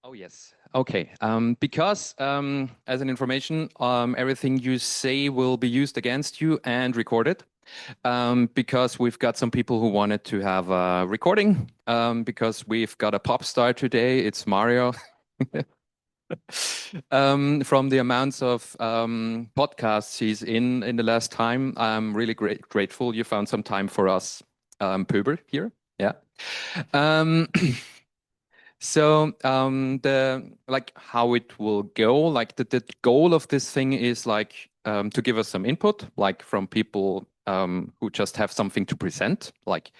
Oh, yes. Okay. Because as an information, everything you say will be used against you and recorded. Because we've got some people who wanted to have a recording. Because we've got a pop star today. It's Mario. From the amounts of podcasts he's in the last time, I'm really grateful you found some time for us, Pöbel here. Yeah. Um, So the like how it will go, like the goal of this thing is like to give us some input, like from people who just have something to present. Like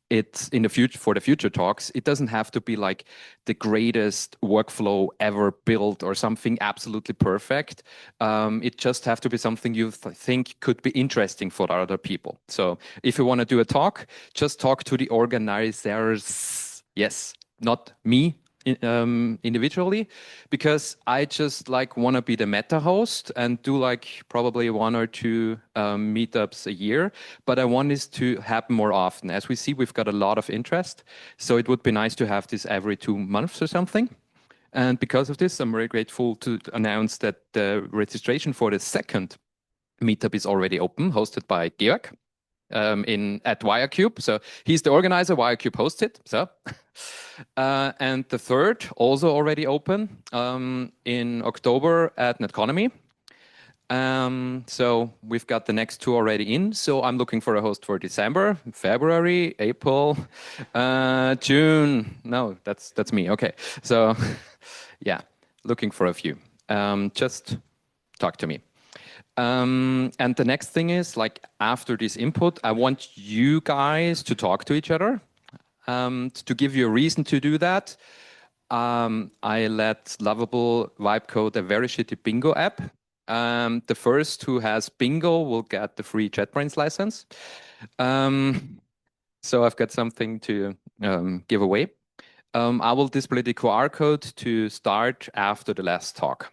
it's in the future for the future talks. It doesn't have to be like the greatest workflow ever built or something absolutely perfect. It just have to be something you think could be interesting for other people. So if you want to do a talk, just talk to the organizers. Yes, not me individually, because I just like want to be the meta host and do like probably one or two meetups a year. But I want this to happen more often. As we see, we've got a lot of interest. So it would be nice to have this every 2 months or something. And because of this, I'm very grateful to announce that the registration for the second meetup is already open, hosted by Georg at Wirecube. So he's the organizer. Wirecube hosts it. So, and the third also already open in October at Netconomy. So we've got the next two already in. So I'm looking for a host for December, February, April, June. No, that's me. Okay. So yeah, looking for a few. Just talk to me. And the next thing is like after this input, I want you guys to talk to each other. To give you a reason to do that, I let Lovable vibe code a very shitty bingo app. The first who has bingo will get the free JetBrains license. So I've got something to give away. I will display the QR code to start after the last talk.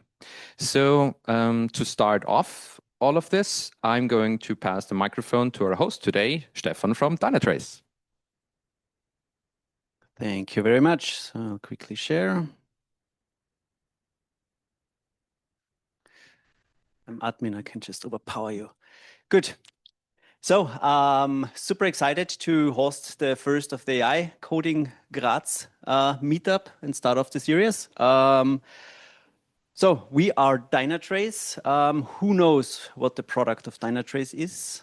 So to start off all of this, I'm going to pass the microphone to our host today, Stefan from Dynatrace. Thank you very much. So I'll quickly share. I'm admin, I can just overpower you. Good. So super excited to host the first of the AI Coding Graz meetup and start off the series. So we are Dynatrace. Who knows what the product of Dynatrace is?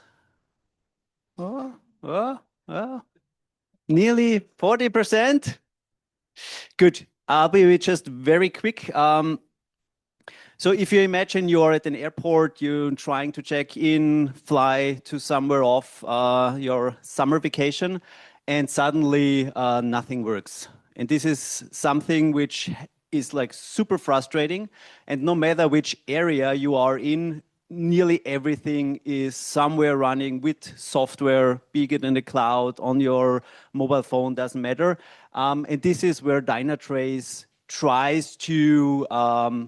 Nearly 40%. Good. I'll be just very quick. So if you imagine you're at an airport, you're trying to check in, fly to somewhere off your summer vacation, and suddenly nothing works. And this is something which is like super frustrating. And no matter which area you are in, nearly everything is somewhere running with software, be it in the cloud, on your mobile phone, doesn't matter. And this is where Dynatrace tries to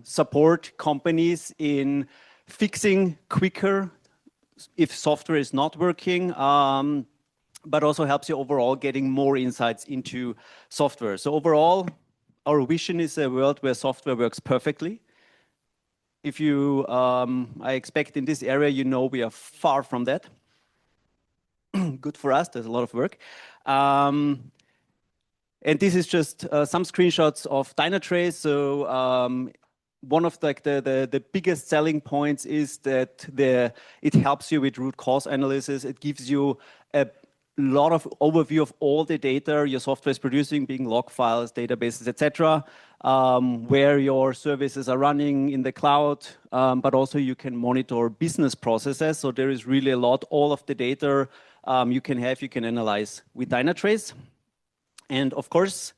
support companies in fixing quicker if software is not working, but also helps you overall getting more insights into software. So overall, our vision is a world where software works perfectly. If you, I expect in this area, you know, we are far from that. Good for us, there's a lot of work. And this is just some screenshots of Dynatrace. So one of the biggest selling points is that it helps you with root cause analysis. It gives you a lot of overview of all the data your software is producing, being log files, databases, etc., where your services are running in the cloud, but also you can monitor business processes. So there is really a lot, all of the data you can analyze with Dynatrace. And of course,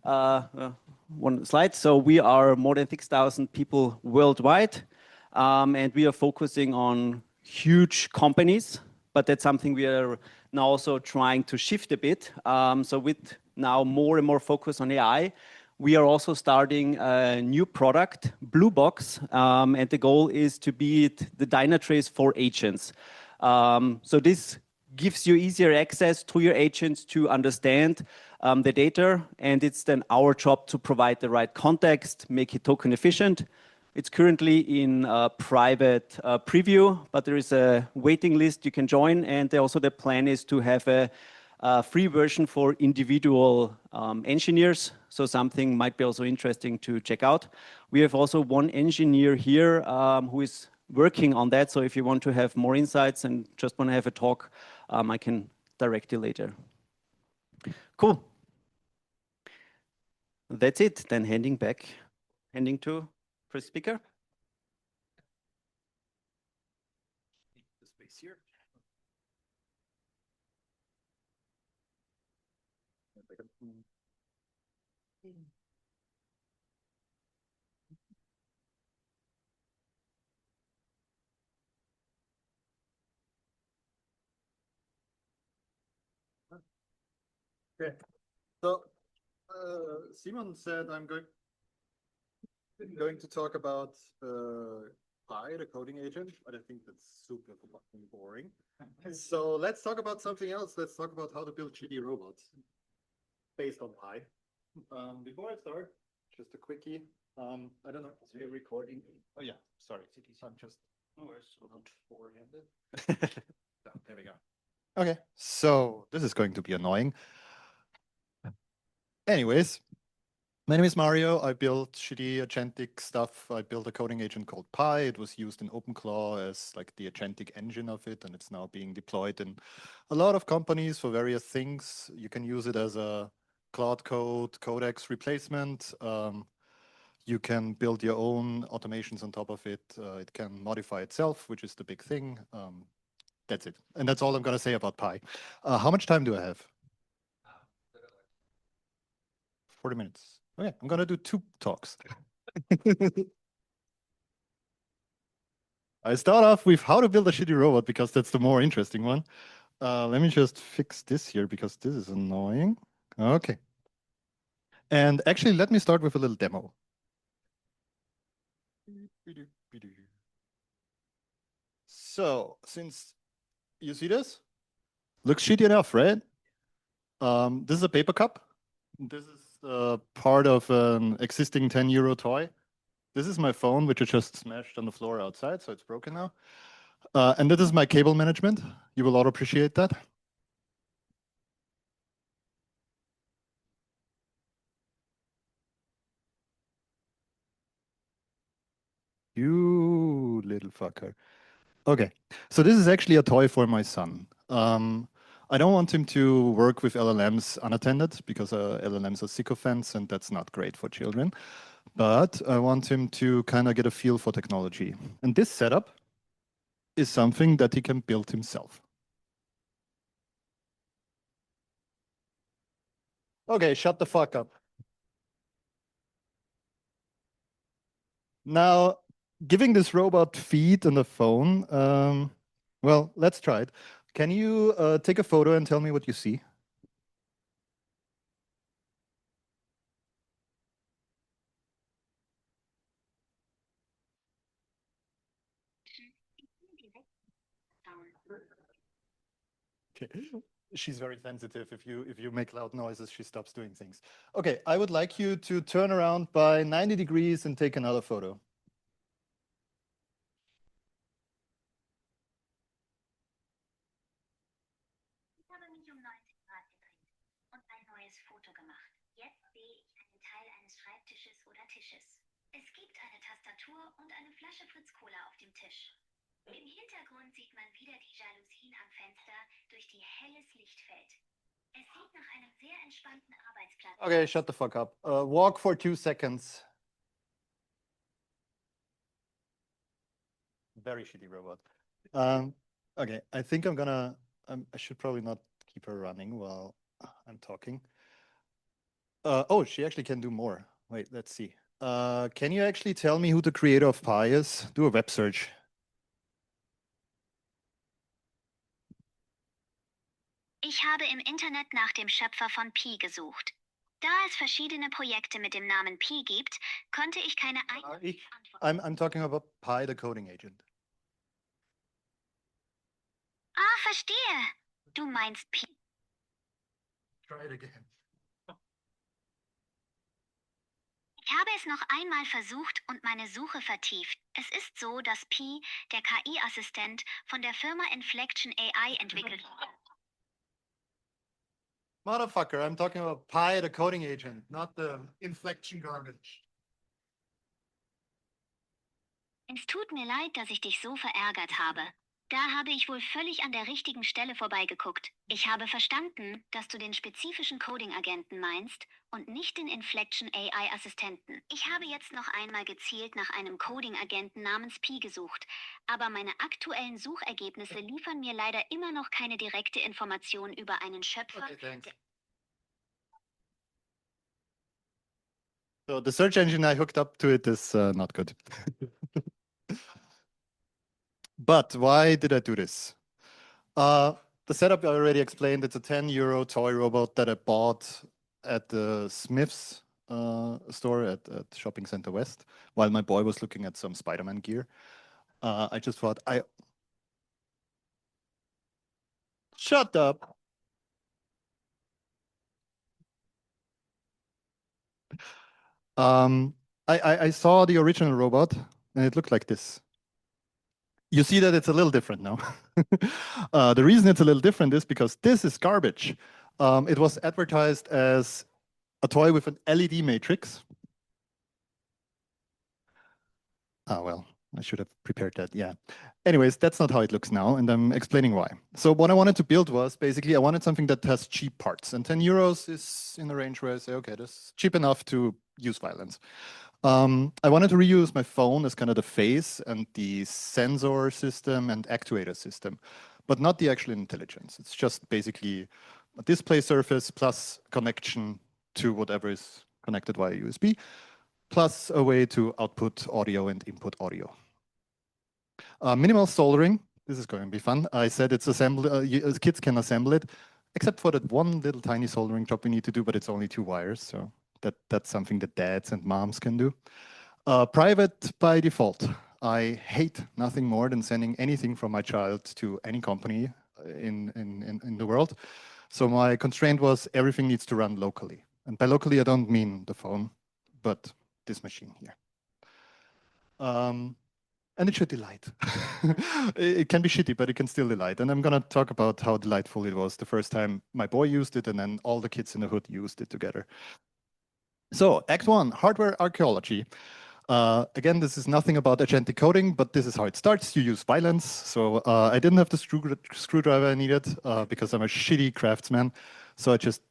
one slide. So we are more than 6,000 people worldwide, and we are focusing on huge companies, but that's something we are now also trying to shift a bit. So with now more and more focus on AI, we are also starting a new product, Blue Box, and the goal is to be the Dynatrace for agents. So this gives you easier access to your agents to understand the data, and it's then our job to provide the right context, make it token efficient. It's currently in private preview, but there is a waiting list you can join, and also the plan is to have a free version for individual engineers, so something might be also interesting to check out. We have also one engineer here who is working on that, so if you want to have more insights and just want to have a talk, I can direct you later. Cool. That's it, then handing to first speaker. The space here. Okay, so Simon said I'm going to talk about Pi, the coding agent, but I think that's super fucking boring. So let's talk about something else. Let's talk about how to build shitty robots based on Pi. Before I start, just a quickie. I don't know, is it recording? Oh yeah, sorry. I'm just four-handed. There we go. Okay, so this is going to be annoying. Anyways, my name is Mario. I built shitty agentic stuff. I built a coding agent called Pi. It was used in OpenClaw as like the agentic engine of it, and it's now being deployed in a lot of companies for various things. You can use it as a Cloud Code codex replacement. You can build your own automations on top of it. It can modify itself, which is the big thing. That's it. And that's all I'm going to say about Pi. How much time do I have? 40 minutes. Okay, I'm going to do 2 talks. I start off with how to build a shitty robot because that's the more interesting one. Let me just fix this here because this is annoying. Okay. And actually, let me start with a little demo. So, since you see this, looks shitty enough, right? This is a paper cup. This is part of an existing 10 euro toy. This is my phone, which I just smashed on the floor outside, so it's broken now. And this is my cable management. You will all appreciate that. You little fucker. Okay, so this is actually a toy for my son. I don't want him to work with LLMs unattended because LLMs are sycophants and that's not great for children. But I want him to kind of get a feel for technology. And this setup is something that he can build himself. Okay, shut the fuck up. Now, giving this robot feet and a phone, well, let's try it. Can you take a photo and tell me what you see? Okay. She's very sensitive. If you make loud noises, she stops doing things. Okay, I would like you to turn around by 90 degrees and take another photo. Ich habe mich 90 Grad gedreht und ein neues Foto gemacht. Jetzt sehe ich einen Teil eines Schreibtisches oder Tisches. Es gibt eine Tastatur und eine Flasche Fritz Cola auf dem Tisch. Im Hintergrund sieht man wieder die Jalousien am Fenster, durch die helles Licht fällt. Es sieht nach einem sehr entspannten Arbeitsplatz aus. Okay, shut the fuck up. Walk for 2 seconds. Very shitty robot. Okay, I think I should probably not keep her running while I'm talking. Oh, she actually can do more. Wait, let's see. Can you actually tell me who the creator of Pi is? Do a web search. Ich habe im Internet nach dem Schöpfer von Pi gesucht. Da es verschiedene Projekte mit dem Namen Pi gibt, konnte ich keine eindeutige Antwort. I'm talking about Pi, the coding agent. Ah, verstehe. Du meinst Pi. Try it again. Ich habe es noch einmal versucht und meine Suche vertieft. Es ist so, dass Pi, der KI-Assistent, von der Firma Inflection AI entwickelt wurde. Motherfucker, I'm talking about Pi, the coding agent, not the inflection garbage. Es tut mir leid, dass ich dich so verärgert habe. Da habe ich wohl völlig an der richtigen Stelle vorbeigeguckt. Ich habe verstanden, dass du den spezifischen Coding-Agenten meinst und nicht den Inflection AI-Assistenten. Ich habe jetzt noch einmal gezielt nach einem Coding-Agenten namens Pi gesucht, aber meine aktuellen Suchergebnisse liefern mir leider immer noch keine direkte Information über einen Schöpfer. Okay, thanks. So the search engine I hooked up to it is not good. But why did I do this? The setup I already explained. It's a 10 euro toy robot that I bought at the Smith's store at Shopping Center West while my boy was looking at some Spider-Man gear. I just thought, shut up. I saw the original robot and it looked like this. You see that it's a little different now. The reason it's a little different is because this is garbage. It was advertised as a toy with an LED matrix. Ah, well, I should have prepared that, yeah. Anyways, that's not how it looks now, and I'm explaining why. So what I wanted to build was basically, I wanted something that has cheap parts, and 10 euros is in the range where I say, okay, that's cheap enough to use violence. I wanted to reuse my phone as kind of the face and the sensor system and actuator system, but not the actual intelligence. It's just basically a display surface plus connection to whatever is connected via USB, plus a way to output audio and input audio. Minimal soldering. This is going to be fun. I said it's assemble. Kids can assemble it, except for that one little tiny soldering job we need to do, but it's only 2 wires, so that's something that dads and moms can do. Private by default. I hate nothing more than sending anything from my child to any company in the world. So my constraint was everything needs to run locally. And by locally, I don't mean the phone, but this machine here. And it should delight. It can be shitty, but it can still delight. And I'm going to talk about how delightful it was the first time my boy used it, and then all the kids in the hood used it together. So Act 1, hardware archaeology. Again, this is nothing about agentic coding, but this is how it starts. You use violence. So I didn't have the screwdriver I needed because I'm a shitty craftsman. So I just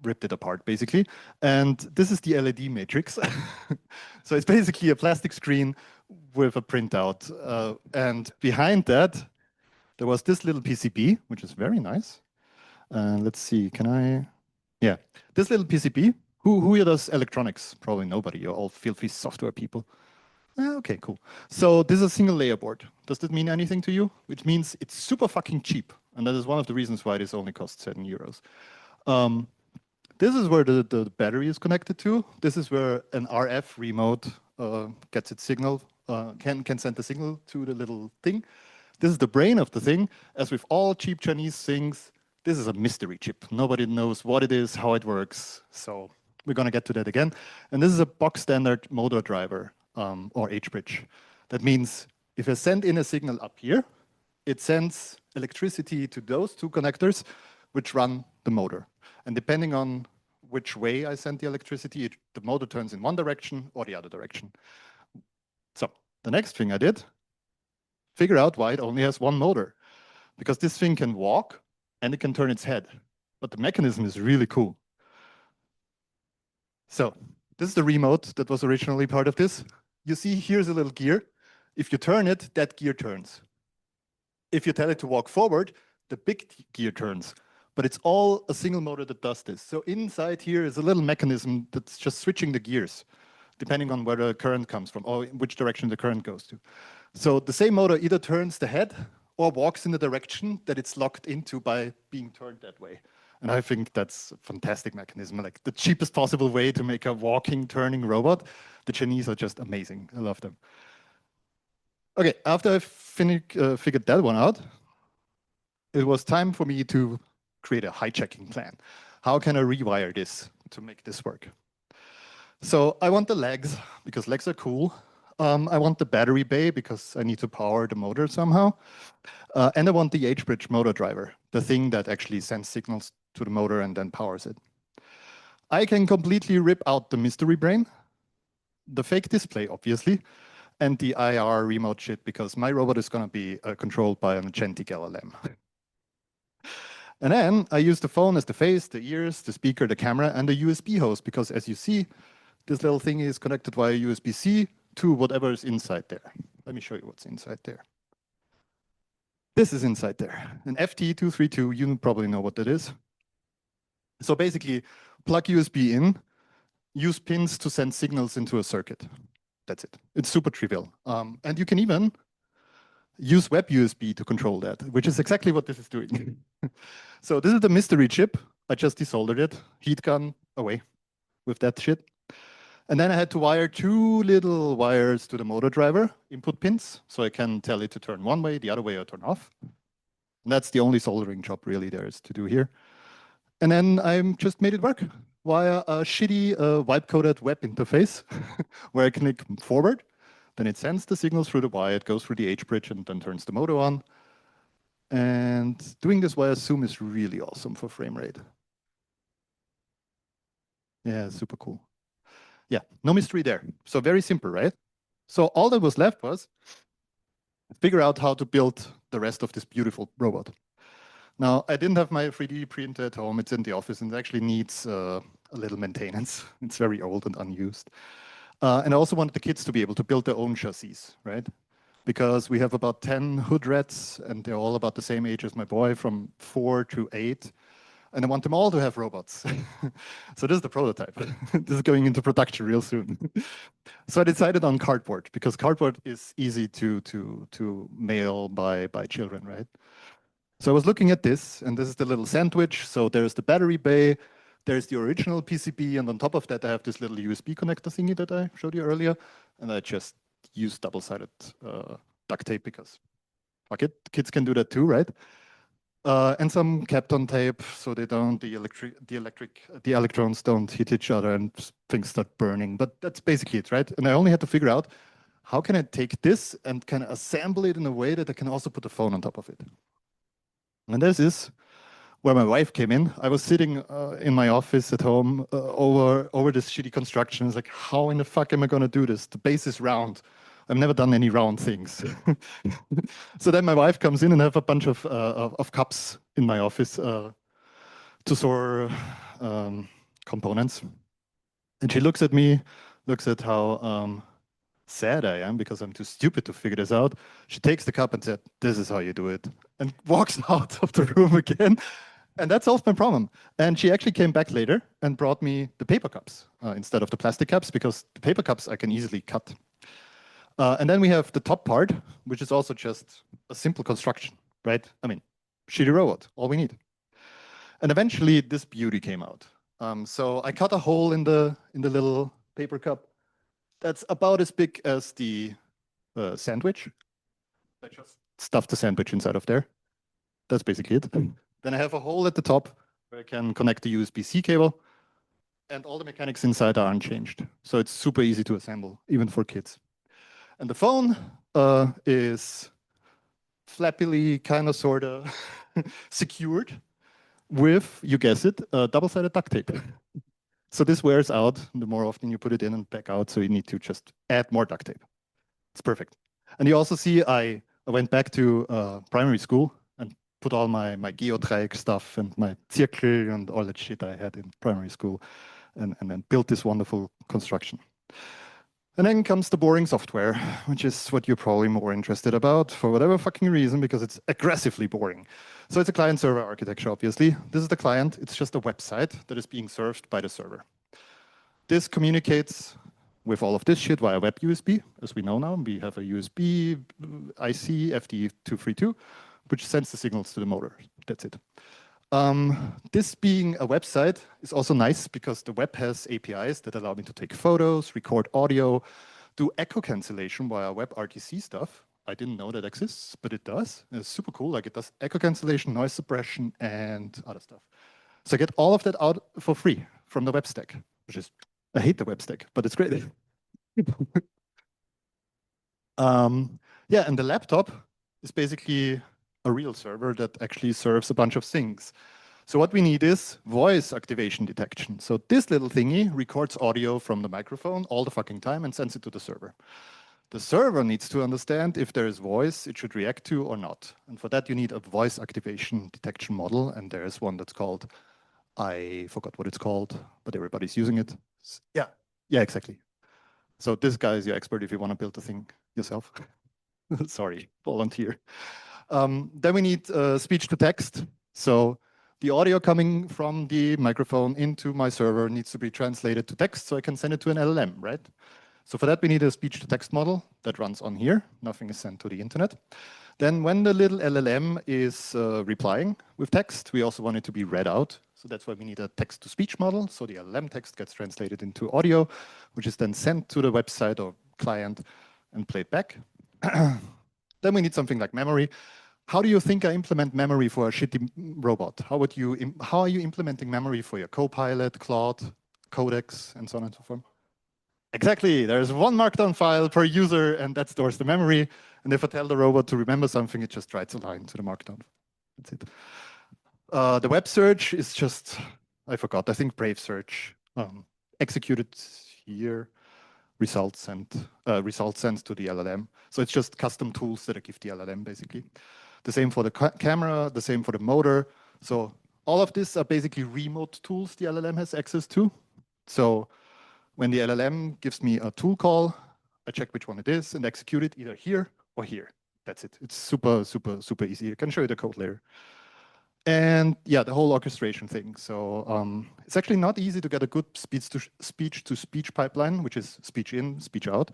ripped it apart, basically. And this is the LED matrix. So it's basically a plastic screen with a printout. And behind that, there was this little PCB, which is very nice. Let's see, can I? Yeah, this little PCB. Who here does electronics? Probably nobody. You're all filthy software people. Okay, cool. So this is a single layer board. Does that mean anything to you? Which means it's super fucking cheap. And that is one of the reasons why this only costs 7 euros. This is where the battery is connected to. This is where an RF remote gets its signal, can send the signal to the little thing. This is the brain of the thing. As with all cheap Chinese things, this is a mystery chip. Nobody knows what it is, how it works. So we're going to get to that again. And this is a box standard motor driver or H-bridge. That means if I send in a signal up here, it sends electricity to those 2 connectors, which run the motor. And depending on which way I send the electricity, the motor turns in one direction or the other direction. So the next thing I did, figure out why it only has 1 motor. Because this thing can walk and it can turn its head. But the mechanism is really cool. So this is the remote that was originally part of this. You see, here's a little gear. If you turn it, that gear turns. If you tell it to walk forward, the big gear turns. But it's all a single motor that does this. So inside here is a little mechanism that's just switching the gears, depending on where the current comes from or which direction the current goes to. So the same motor either turns the head or walks in the direction that it's locked into by being turned that way. And I think that's a fantastic mechanism, like the cheapest possible way to make a walking, turning robot. The Chinese are just amazing. I love them. Okay, after I figured that one out, it was time for me to create a hijacking plan. How can I rewire this to make this work? So I want the legs because legs are cool. I want the battery bay because I need to power the motor somehow. And I want the H-bridge motor driver, the thing that actually sends signals to the motor and then powers it. I can completely rip out the mystery brain, the fake display, obviously, and the IR remote shit because my robot is going to be controlled by an agentic LLM. And then I use the phone as the face, the ears, the speaker, the camera, and the USB host because as you see, this little thing is connected via USB-C to whatever is inside there. Let me show you what's inside there. This is inside there. An FT232, you probably know what that is. So basically, plug USB in, use pins to send signals into a circuit. That's it. It's super trivial. And you can even use web USB to control that, which is exactly what this is doing. So this is the mystery chip. I just desoldered it, heat gun away with that shit. And then I had to wire 2 little wires to the motor driver, input pins, so I can tell it to turn one way, the other way, or turn off. And that's the only soldering job really there is to do here. And then I just made it work via a shitty wipe-coded web interface where I click forward, then it sends the signal through the wire, it goes through the H-bridge and then turns the motor on. And doing this via Zoom is really awesome for frame rate. Yeah, super cool. Yeah, no mystery there. So very simple, right? So all that was left was figure out how to build the rest of this beautiful robot. Now, I didn't have my 3D printer at home. It's in the office and it actually needs a little maintenance. It's very old and unused. And I also wanted the kids to be able to build their own chassis, right? Because we have about 10 hood rats and they're all about the same age as my boy from 4 to 8. And I want them all to have robots. So this is the prototype. This is going into production real soon. So I decided on cardboard because cardboard is easy to mail by children, right? So I was looking at this, and this is the little sandwich. So there's the battery bay, there's the original PCB, and on top of that, I have this little USB connector thingy that I showed you earlier. And I just used double-sided duct tape because fuck it, kids can do that too, right? And some Kapton tape so they don't the electrons don't hit each other and things start burning. But that's basically it, right? And I only had to figure out how can I take this and kind of assemble it in a way that I can also put a phone on top of it. And this is where my wife came in. I was sitting in my office at home over this shitty construction. It's like, how in the fuck am I going to do this? The base is round. I've never done any round things. So then my wife comes in and I have a bunch of cups in my office to store components. And she looks at me, looks at how sad I am because I'm too stupid to figure this out. She takes the cup and said, "This is how you do it," and walks out of the room again. And that solved my problem. And she actually came back later and brought me the paper cups instead of the plastic cups because the paper cups I can easily cut. And then we have the top part, which is also just a simple construction, right? I mean, shitty robot, all we need. And eventually this beauty came out. So I cut a hole in the little paper cup that's about as big as the sandwich. I just stuffed the sandwich inside of there. That's basically it. Then I have a hole at the top where I can connect the USB-C cable, and all the mechanics inside are unchanged. So it's super easy to assemble, even for kids. And the phone is flappily, kind of, sort of secured with, you guess it, double-sided duct tape. So this wears out the more often you put it in and back out, so you need to just add more duct tape. It's perfect. And you also see I went back to primary school and put all my Geodreieck stuff and my Zirkel and all that shit I had in primary school and then built this wonderful construction. And then comes the boring software, which is what you're probably more interested about for whatever fucking reason, because it's aggressively boring. So it's a client-server architecture, obviously. This is the client. It's just a website that is being served by the server. This communicates with all of this shit via web USB, as we know now. We have a USB IC FT232, which sends the signals to the motor. That's it. This being a website is also nice because the web has APIs that allow me to take photos, record audio, do echo cancellation via WebRTC stuff. I didn't know that exists, but it does. It's super cool. Like it does echo cancellation, noise suppression, and other stuff. So I get all of that out for free from the web stack, which is, I hate the web stack, but it's great. Yeah, and the laptop is basically a real server that actually serves a bunch of things. So what we need is voice activation detection. So this little thingy records audio from the microphone all the fucking time and sends it to the server. The server needs to understand if there is voice it should react to or not. And for that, you need a voice activation detection model. And there's one that's called, I forgot what it's called, but everybody's using it. Yeah, exactly. So this guy is your expert if you want to build the thing yourself. Sorry, volunteer. Then we need speech to text. So the audio coming from the microphone into my server needs to be translated to text so I can send it to an LLM, right? So for that, we need a speech to text model that runs on here. Nothing is sent to the internet. Then when the little LLM is replying with text, we also want it to be read out. So that's why we need a text to speech model. So the LLM text gets translated into audio, which is then sent to the website or client and played back. Then we need something like memory. How do you think I implement memory for a shitty robot? How are you implementing memory for your Copilot, Claude, Codex, and so on and so forth? Exactly. There's one markdown file per user, and that stores the memory. And if I tell the robot to remember something, it just writes a line to the markdown. That's it. The web search is just, I forgot, I think Brave search. Executed here, results sent to the LLM. So it's just custom tools that I give the LLM, basically. The same for the camera, the same for the motor. So all of these are basically remote tools the LLM has access to. So when the LLM gives me a tool call, I check which one it is and execute it either here or here. That's it. It's super, super, super easy. I can show you the code later. And yeah, the whole orchestration thing. So it's actually not easy to get a good speech-to-speech pipeline, which is speech in, speech out,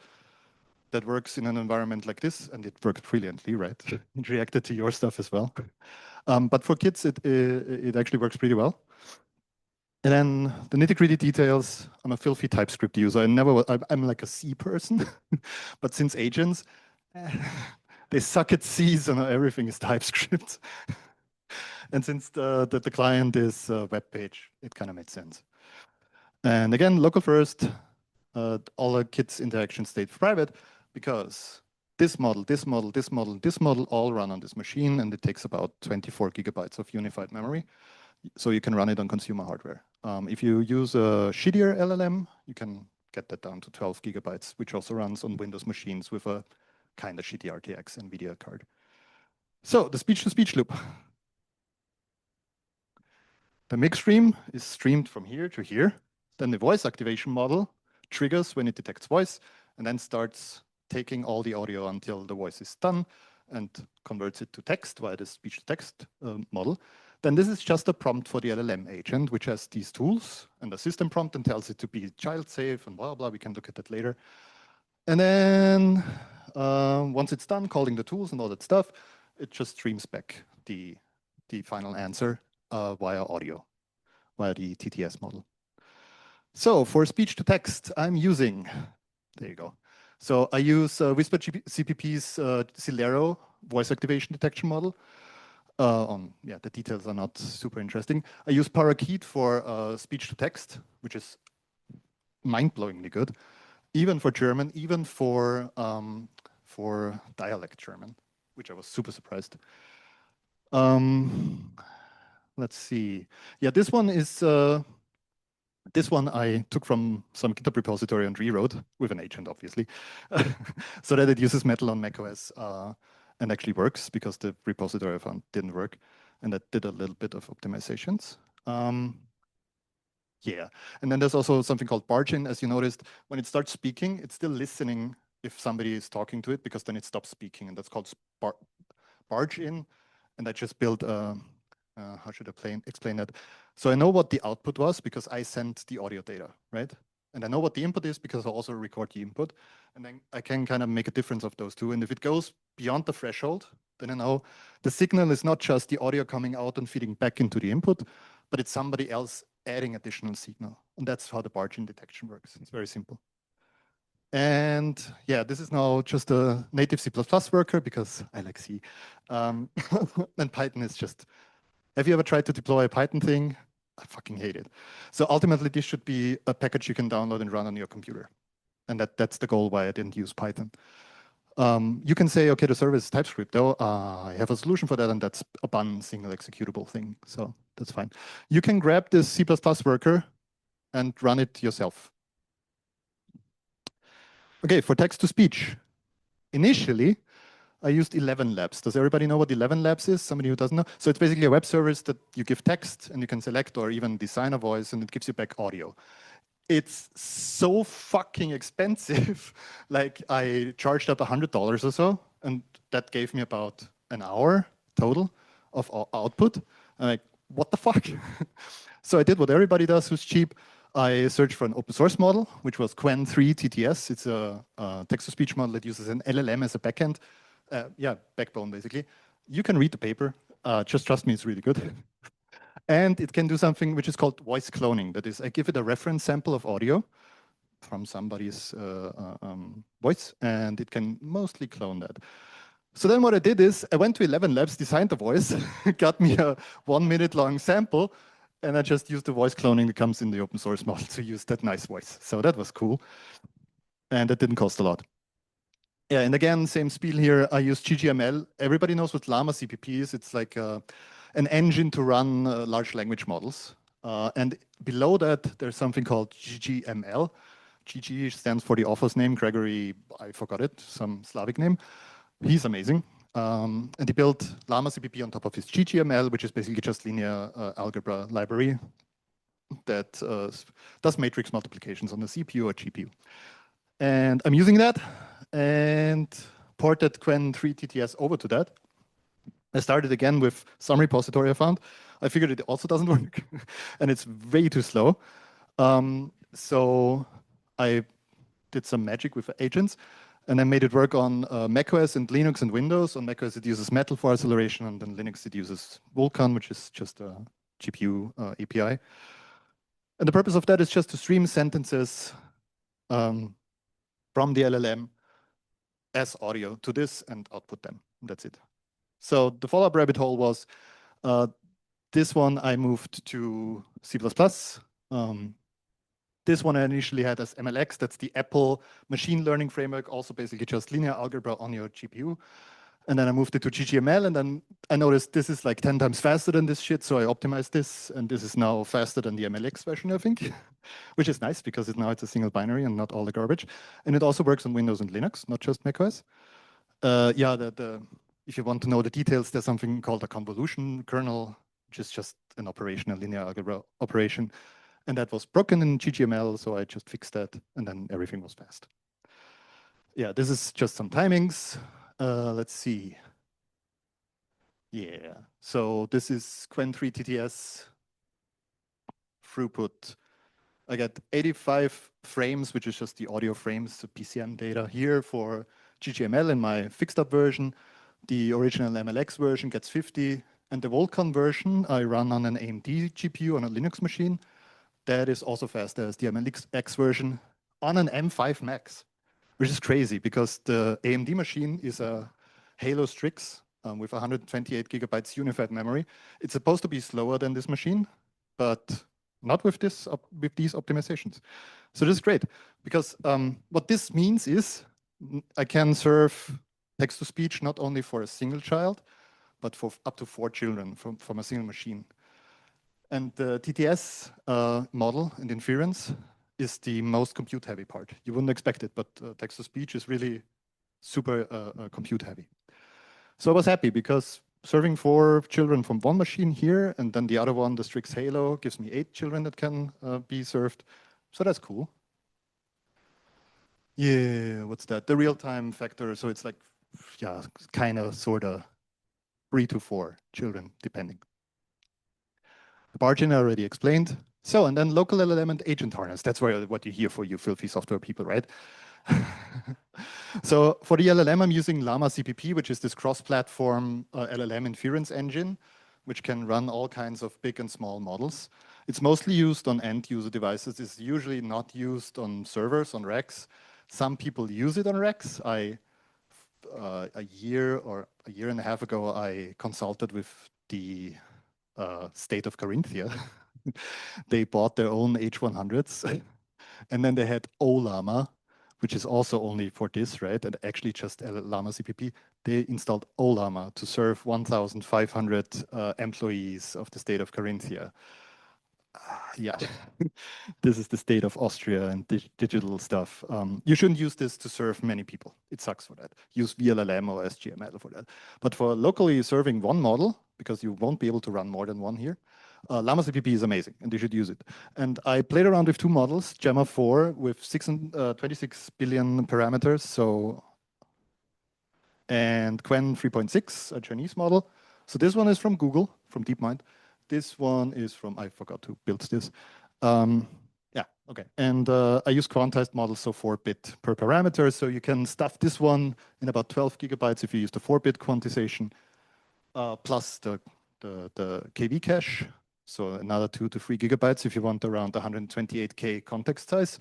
that works in an environment like this, and it worked brilliantly, right? It reacted to your stuff as well. But for kids, it actually works pretty well. And then the nitty-gritty details, I'm a filthy TypeScript user. I'm like a C person, but since agents, they suck at C, so now everything is TypeScript. And since the client is a web page, it kind of made sense. And again, local first, all the kids' interactions stayed private because this model, this model, this model, this model all run on this machine, and it takes about 24 gigabytes of unified memory. So you can run it on consumer hardware. If you use a shittier LLM, you can get that down to 12 gigabytes, which also runs on Windows machines with a kind of shitty RTX NVIDIA card. So the speech-to-speech loop. The mix stream is streamed from here to here. Then the voice activation model triggers when it detects voice and then starts taking all the audio until the voice is done and converts it to text via the speech-to-text model. Then this is just a prompt for the LLM agent, which has these tools and a system prompt and tells it to be child safe and blah, blah. We can look at that later. And then once it's done calling the tools and all that stuff, it just streams back the final answer via audio, via the TTS model. So for speech to text, I'm using, there you go. So I use Whisper CPP's Celero voice activation detection model. The details are not super interesting. I use Parakeet for speech to text, which is mind-blowingly good, even for German, even for dialect German, which I was super surprised. Let's see. Yeah, this one is this one I took from some GitHub repository and rewrote with an agent, obviously, so that it uses Metal on macOS. And actually works because the repository I found didn't work, and I did a little bit of optimizations. Yeah, and then there's also something called barge-in. As you noticed, when it starts speaking, it's still listening if somebody is talking to it, because then it stops speaking, and that's called barge-in. And I just built how should I explain that? So I know what the output was because I sent the audio data, right? And I know what the input is because I also record the input. And then I can kind of make a difference of those two. And if it goes beyond the threshold, then I know the signal is not just the audio coming out and feeding back into the input, but it's somebody else adding additional signal. And that's how the barge-in detection works. It's very simple. And yeah, this is now just a native C++ worker because I like C. And Python is just, have you ever tried to deploy a Python thing? I fucking hate it. So ultimately, this should be a package you can download and run on your computer. And that's the goal why I didn't use Python. You can say, okay, the server is TypeScript, though. I have a solution for that, and that's a bun single executable thing. So that's fine. You can grab this C++ worker and run it yourself. Okay, for text-to-speech. Initially, I used 11 Labs. Does everybody know what 11 Labs is? Somebody who doesn't know? So it's basically a web service that you give text, and you can select or even design a voice, and it gives you back audio. It's so fucking expensive. Like I charged up $100 or so, and that gave me about an hour total of output. I'm like, what the fuck? So I did what everybody does who's cheap. I searched for an open source model, which was Qwen3 TTS. It's a text-to-speech model that uses an LLM as a backend. Yeah, backbone, basically. You can read the paper. Just trust me, it's really good. And it can do something which is called voice cloning. That is, I give it a reference sample of audio from somebody's voice, and it can mostly clone that. So then what I did is I went to 11 Labs, designed the voice, got me a 1 minute long sample, and I just used the voice cloning that comes in the open source model to use that nice voice. So that was cool. And that didn't cost a lot. Yeah, and again, same spiel here. I use GGML. Everybody knows what Llama CPP is. It's like an engine to run large language models. And below that, there's something called GGML. GG stands for the author's name, Gregory, I forgot it, some Slavic name. He's amazing. And he built Llama CPP on top of his GGML, which is basically just linear algebra library that does matrix multiplications on the CPU or GPU. And I'm using that and ported Qwen3 TTS over to that. I started again with some repository I found. I figured it also doesn't work, and it's way too slow. So I did some magic with agents, and I made it work on macOS and Linux and Windows. On macOS, it uses Metal for acceleration, and then Linux, it uses Vulkan, which is just a GPU API. And the purpose of that is just to stream sentences from the LLM as audio to this and output them. That's it. So the follow-up rabbit hole was this one I moved to C++. This one I initially had as MLX. That's the Apple machine learning framework, also basically just linear algebra on your GPU. And then I moved it to GGML, and then I noticed this is like 10 times faster than this shit, so I optimized this, and this is now faster than the MLX version, I think, which is nice because now it's a single binary and not all the garbage. And it also works on Windows and Linux, not just macOS. Yeah, if you want to know the details, there's something called a convolution kernel, which is just an operation, a linear algebra operation. And that was broken in GGML, so I just fixed that, and then everything was fast. Yeah, this is just some timings. Let's see. Yeah, so this is Qwen3 TTS throughput. I got 85 frames, which is just the audio frames, the PCM data here for GGML in my fixed up version. The original MLX version gets 50, and the Vulkan version I run on an AMD GPU on a Linux machine. That is also faster as the MLX version on an M5 Max, which is crazy because the AMD machine is a Halo Strix with 128 gigabytes unified memory. It's supposed to be slower than this machine, but not with these optimizations. So this is great because what this means is I can serve text-to-speech not only for a single child, but for up to 4 children from a single machine. And the TTS model and inference is the most compute-heavy part. You wouldn't expect it, but text-to-speech is really super compute-heavy. So I was happy because serving 4 children from one machine here, and then the other one, the Strix Halo, gives me 8 children that can be served. So that's cool. Yeah, what's that? The real-time factor. So it's like, yeah, kind of, sort of 3 to 4 children, depending. The margin I already explained. So, and then local LLM and agent harness. That's what you hear for you filthy software people, right? So for the LLM, I'm using Llama CPP, which is this cross-platform LLM inference engine, which can run all kinds of big and small models. It's mostly used on end-user devices. It's usually not used on servers, on racks. Some people use it on Rex. A year and a half ago, I consulted with the state of Carinthia. They bought their own H100s, and then they had Olama, which is also only for this, right? And actually just Llama CPP. They installed Olama to serve 1,500 employees of the state of Carinthia. Yeah, this is the state of Austria and digital stuff. You shouldn't use this to serve many people. It sucks for that. Use VLLM or SGML for that. But for locally serving one model, because you won't be able to run more than one here, Llama CPP is amazing, and you should use it. And I played around with two models, Gemma 4 with 26 billion parameters, and Qwen 3.6, a Chinese model. So this one is from Google, from DeepMind. This one is from, I forgot who built this. Yeah, okay. And I use quantized models, so 4-bit per parameter. So you can stuff this one in about 12 gigabytes if you use the 4-bit quantization, plus the KV cache. So another 2 to 3 gigabytes if you want around 128K context size.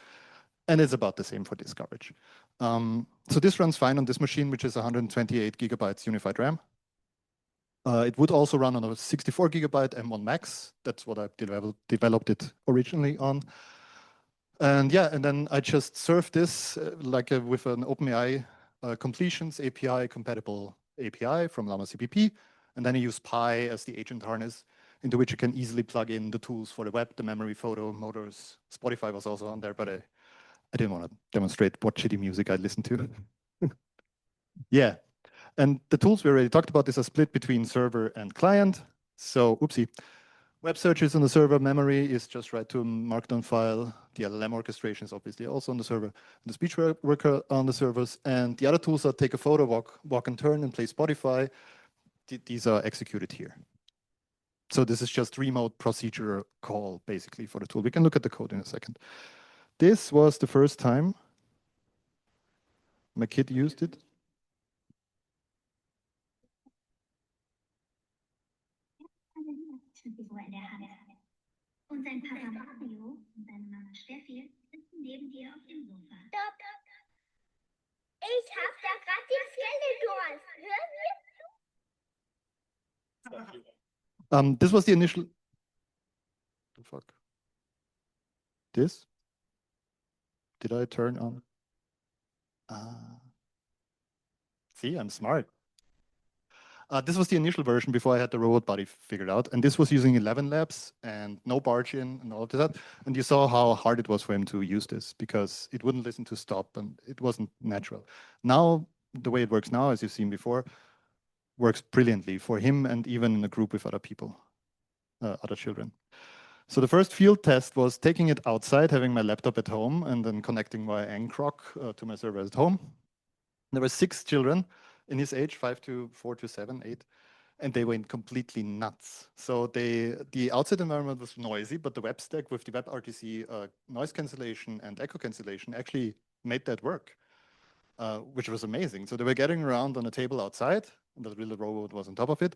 And it's about the same for disk coverage. So this runs fine on this machine, which is 128 gigabytes unified RAM. It would also run on a 64 gigabyte M1 Max. That's what I developed it originally on. And yeah, and then I just serve this with an OpenAI completions API compatible API from Llama CPP. And then I use Pi as the agent harness into which you can easily plug in the tools for the web, the memory, photo, motors. Spotify was also on there, but I didn't want to demonstrate what shitty music I listen to. Yeah. And the tools we already talked about, is a split between server and client. So, oopsie. Web search is on the server. Memory is just write to a markdown file. The LLM orchestration is obviously also on the server. The speech worker on the servers. And the other tools are take a photo, walk and turn, and play Spotify. These are executed here. So this is just remote procedure call, basically, for the tool. We can look at the code in a second. This was the first time my kid used it. Und sein Papa Mario und seine Mama Steffi sitzen neben dir auf dem Sofa. Stopp! Ich hab da gerade die Skeletons. Hören wir? This was the initial. The fuck? This? Did I turn on? See, I'm smart. This was the initial version before I had the robot body figured out. And this was using 11 labs and no barge in and all of that. And you saw how hard it was for him to use this because it wouldn't listen to stop and it wasn't natural. Now, the way it works now, as you've seen before, works brilliantly for him and even in a group with other people, other children. So the first field test was taking it outside, having my laptop at home, and then connecting via ngrok to my server at home. There were 6 children in his age, 5 to 4 to 7, 8, and they went completely nuts. So the outside environment was noisy, but the web stack with the WebRTC noise cancellation and echo cancellation actually made that work, which was amazing. So they were getting around on a table outside, and the little robot was on top of it,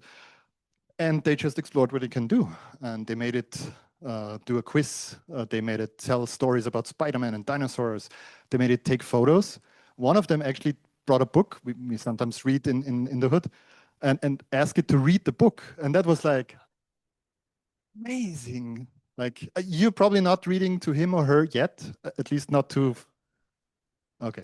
and they just explored what it can do. And they made it do a quiz. They made it tell stories about Spider-Man and dinosaurs. They made it take photos. One of them actually brought a book we sometimes read in the hood and ask it to read the book. And that was like amazing. Like you're probably not reading to him or her yet, at least not to. Okay.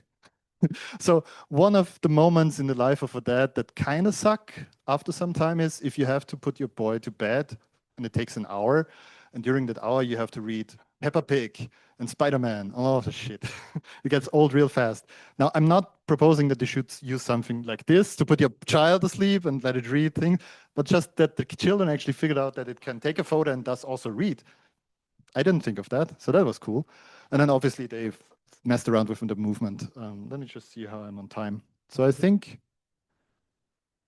So one of the moments in the life of a dad that kind of suck after some time is if you have to put your boy to bed and it takes an hour, and during that hour you have to read Peppa Pig and Spider-Man, all of the shit. It gets old real fast. Now, I'm not proposing that you should use something like this to put your child asleep and let it read things, but just that the children actually figured out that it can take a photo and thus also read. I didn't think of that, so that was cool. And then obviously they've messed around with the movement. Let me just see how I'm on time. So I think,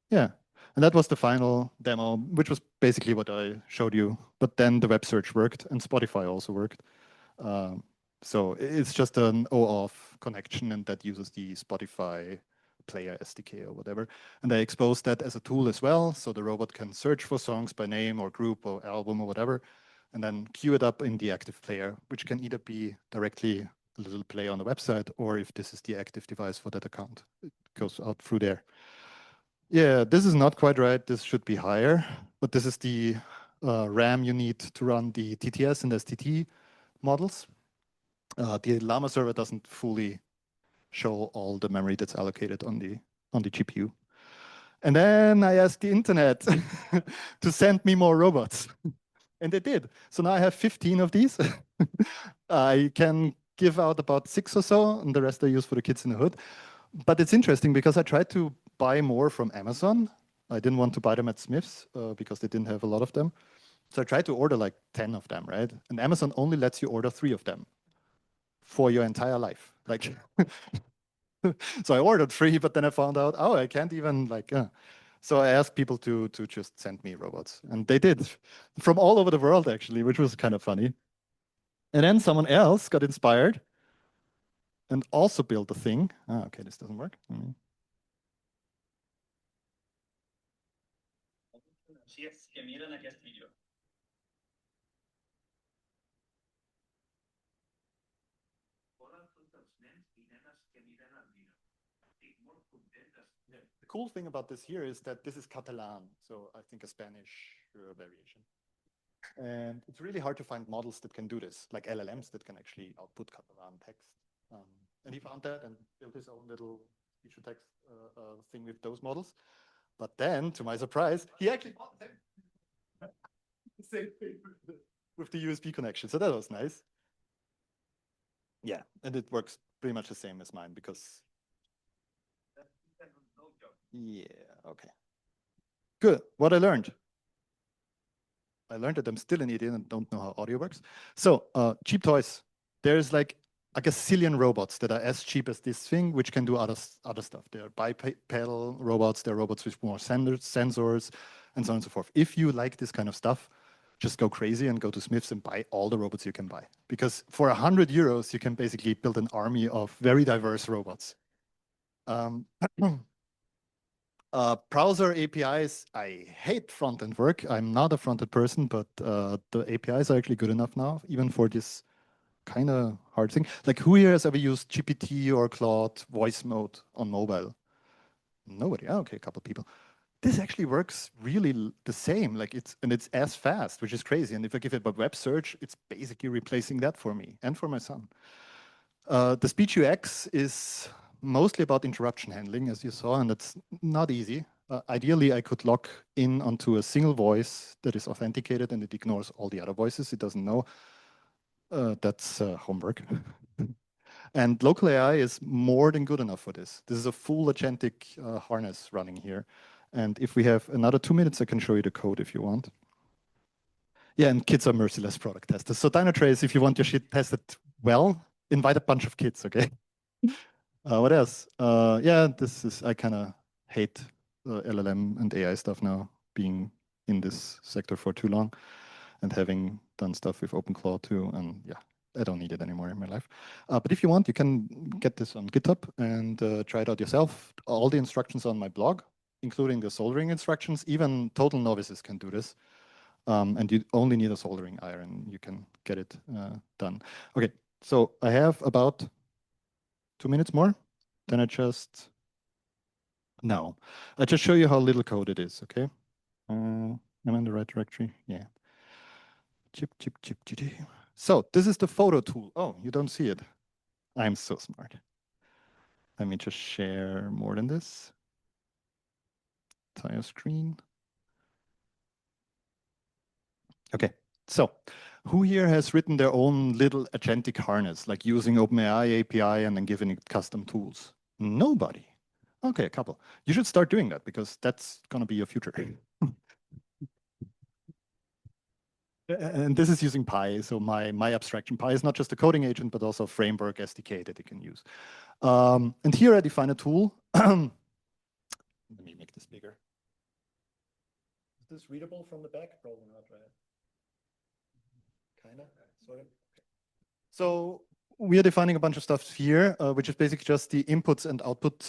yeah. And that was the final demo, which was basically what I showed you. But then the web search worked and Spotify also worked. So it's just an OAuth connection and that uses the Spotify player SDK or whatever. And I exposed that as a tool as well. So the robot can search for songs by name or group or album or whatever, and then queue it up in the active player, which can either be directly a little play on the website, or if this is the active device for that account. It goes out through there. Yeah, this is not quite right. This should be higher, but this is the RAM you need to run the TTS and STT models. The Llama server doesn't fully show all the memory that's allocated on the GPU. And then I asked the internet to send me more robots. And they did. So now I have 15 of these. I can give out about 6 or so, and the rest I use for the kids in the hood. But it's interesting because I tried to buy more from Amazon. I didn't want to buy them at Smith's because they didn't have a lot of them. So I tried to order like 10 of them, right? And Amazon only lets you order 3 of them for your entire life. Like, so I ordered 3, but then I found out, oh, I can't even like. So I asked people to just send me robots, and they did, from all over the world actually, which was kind of funny. And then someone else got inspired and also built a thing. Okay, this doesn't work. The cool thing about this here is that this is Catalan, so I think a Spanish variation. And it's really hard to find models that can do this, like LLMs that can actually output Catalan text. And he found that and built his own little speech-to-text thing with those models. But then, to my surprise, he actually bought the same thing with the USB connection. So that was nice. Yeah, and it works pretty much the same as mine because. Yeah, okay. Good. What I learned that I'm still an idiot and don't know how audio works. So cheap toys. There's like a gazillion robots that are as cheap as this thing, which can do other stuff. There are bipedal robots, there are robots with more sensors, and so on and so forth. If you like this kind of stuff, just go crazy and go to Smith's and buy all the robots you can buy. Because for 100 euros, you can basically build an army of very diverse robots. Browser APIs, I hate front-end work. I'm not a front-end person, but the APIs are actually good enough now, even for this kind of hard thing. Like, who here has ever used GPT or Claude voice mode on mobile? Nobody. Oh, okay, a couple of people. This actually works really the same. Like it's as fast, which is crazy. And if I give it a web search, it's basically replacing that for me and for my son. The speech UX is mostly about interruption handling, as you saw, and it's not easy. Ideally, I could log in onto a single voice that is authenticated and it ignores all the other voices it doesn't know. That's homework. And local AI is more than good enough for this. This is a full agentic harness running here. And if we have another 2 minutes, I can show you the code if you want. Yeah, and kids are merciless product testers. So Dynatrace, if you want your shit tested well, invite a bunch of kids, okay? What else? Yeah, I kind of hate LLM and AI stuff now, being in this sector for too long and having done stuff with OpenClaw too. And yeah, I don't need it anymore in my life. But if you want, you can get this on GitHub and try it out yourself. All the instructions on my blog, including the soldering instructions. Even total novices can do this. And you only need a soldering iron. You can get it done. Okay, so I have about 2 minutes more. Then I just show you how little code it is, okay? Am I in the right directory? Yeah. Chip. So this is the photo tool. Oh, you don't see it. I'm so smart. Let me just share more than this. Entire screen. Okay, so who here has written their own little agentic harness, like using OpenAI API and then giving it custom tools? Nobody. Okay, a couple. You should start doing that because that's going to be your future. And this is using Pi. So my abstraction Pi is not just a coding agent, but also a framework SDK that you can use. And here I define a tool. Let me make this bigger. Is this readable from the back? Probably not, right? Kind of, sort of. So we are defining a bunch of stuff here, which is basically just the inputs and output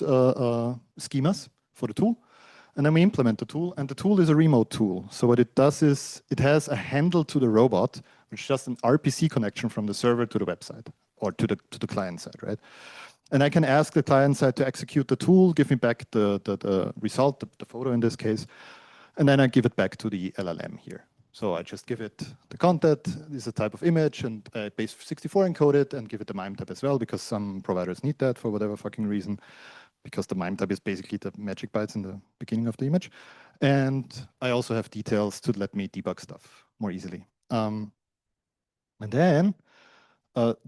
schemas for the tool. And then we implement the tool, and the tool is a remote tool. So what it does is it has a handle to the robot, which is just an RPC connection from the server to the website. or to the client side, right? And I can ask the client side to execute the tool, give me back the result, the photo in this case, and then I give it back to the LLM here. So I just give it the content, this is a type of image, and base 64 encode it and give it the MIME type as well, because some providers need that for whatever fucking reason, because the MIME type is basically the magic bytes in the beginning of the image. And I also have details to let me debug stuff more easily. And then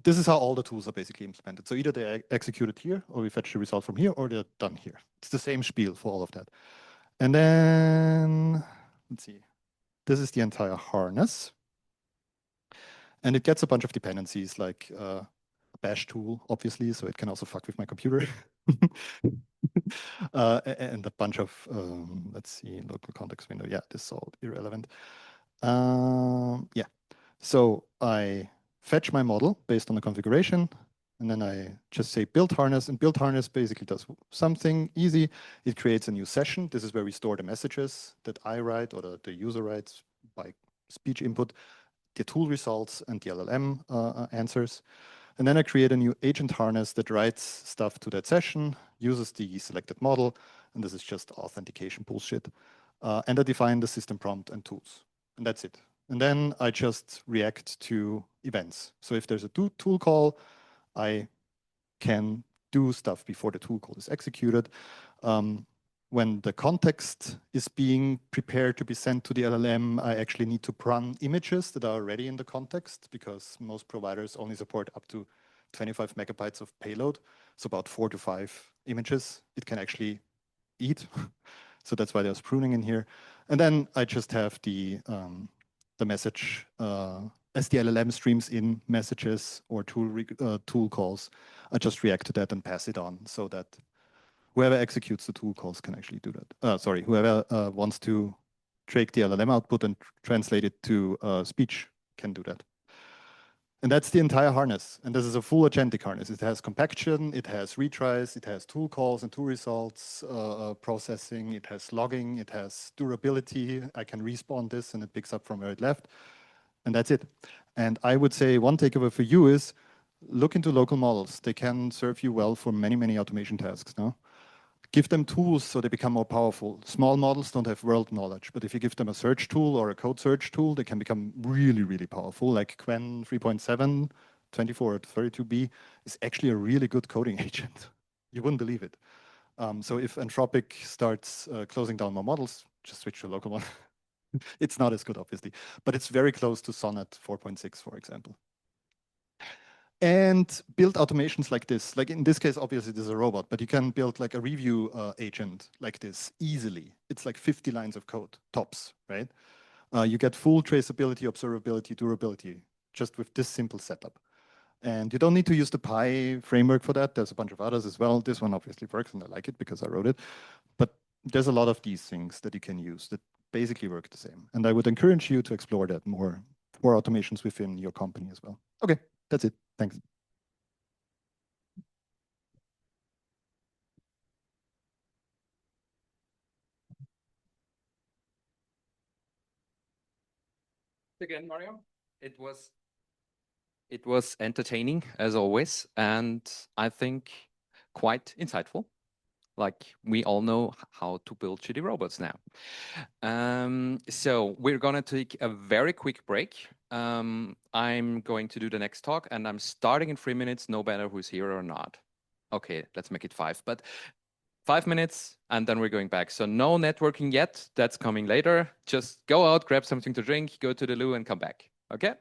this is how all the tools are basically implemented. So either they execute it here, or we fetch the result from here, or they're done here. It's the same spiel for all of that. And then, let's see. This is the entire harness. And it gets a bunch of dependencies like a bash tool, obviously, so it can also fuck with my computer. And a bunch of, let's see, local context window. Yeah, this is all irrelevant. Yeah, so I fetch my model based on the configuration, and then I just say build harness, and build harness basically does something easy. It creates a new session. This is where we store the messages that I write or the user writes by speech input, the tool results, and the LLM answers. And then I create a new agent harness that writes stuff to that session, uses the selected model, and this is just authentication bullshit. And I define the system prompt and tools, and that's it. And then I just react to events. So if there's a tool call, I can do stuff before the tool call is executed. When the context is being prepared to be sent to the LLM, I actually need to run images that are already in the context, because most providers only support up to 25 megabytes of payload. So about 4 to 5 images it can actually eat. So that's why there's pruning in here. And then I just have the message as the LLM streams in messages or tool calls. I just react to that and pass it on so that whoever executes the tool calls can actually do that. Sorry, whoever wants to take the LLM output and translate it to speech can do that. And that's the entire harness. And this is a full agentic harness. It has compaction, it has retries, it has tool calls and tool results, processing, it has logging, it has durability. I can respawn this and it picks up from where it left. And that's it. And I would say one takeaway for you is look into local models. They can serve you well for many, many automation tasks. No? Give them tools so they become more powerful. Small models don't have world knowledge, but if you give them a search tool or a code search tool, they can become really, really powerful. Like Qwen 3.7, 24 or 32B is actually a really good coding agent. You wouldn't believe it. So if Anthropic starts closing down more models, just switch to a local one. It's not as good, obviously, but it's very close to Sonnet 4.6, for example. And build automations like this. Like in this case, obviously, this is a robot, but you can build like a review agent like this easily. It's like 50 lines of code, tops, right? You get full traceability, observability, durability, just with this simple setup. And you don't need to use the Pi framework for that. There's a bunch of others as well. This one obviously works, and I like it because I wrote it. But there's a lot of these things that you can use that basically work the same. And I would encourage you to explore that more for automations within your company as well. Okay, that's it. Thanks. Again, Mario. It was entertaining as always, and I think quite insightful. Like we all know how to build shitty robots now. So we're gonna take a very quick break. I'm going to do the next talk, and I'm starting in 3 minutes, no matter who's here or not. Okay, let's make it 5, but 5 minutes, and then we're going back. So no networking yet. That's coming later. Just go out, grab something to drink, go to the loo, and come back. Okay?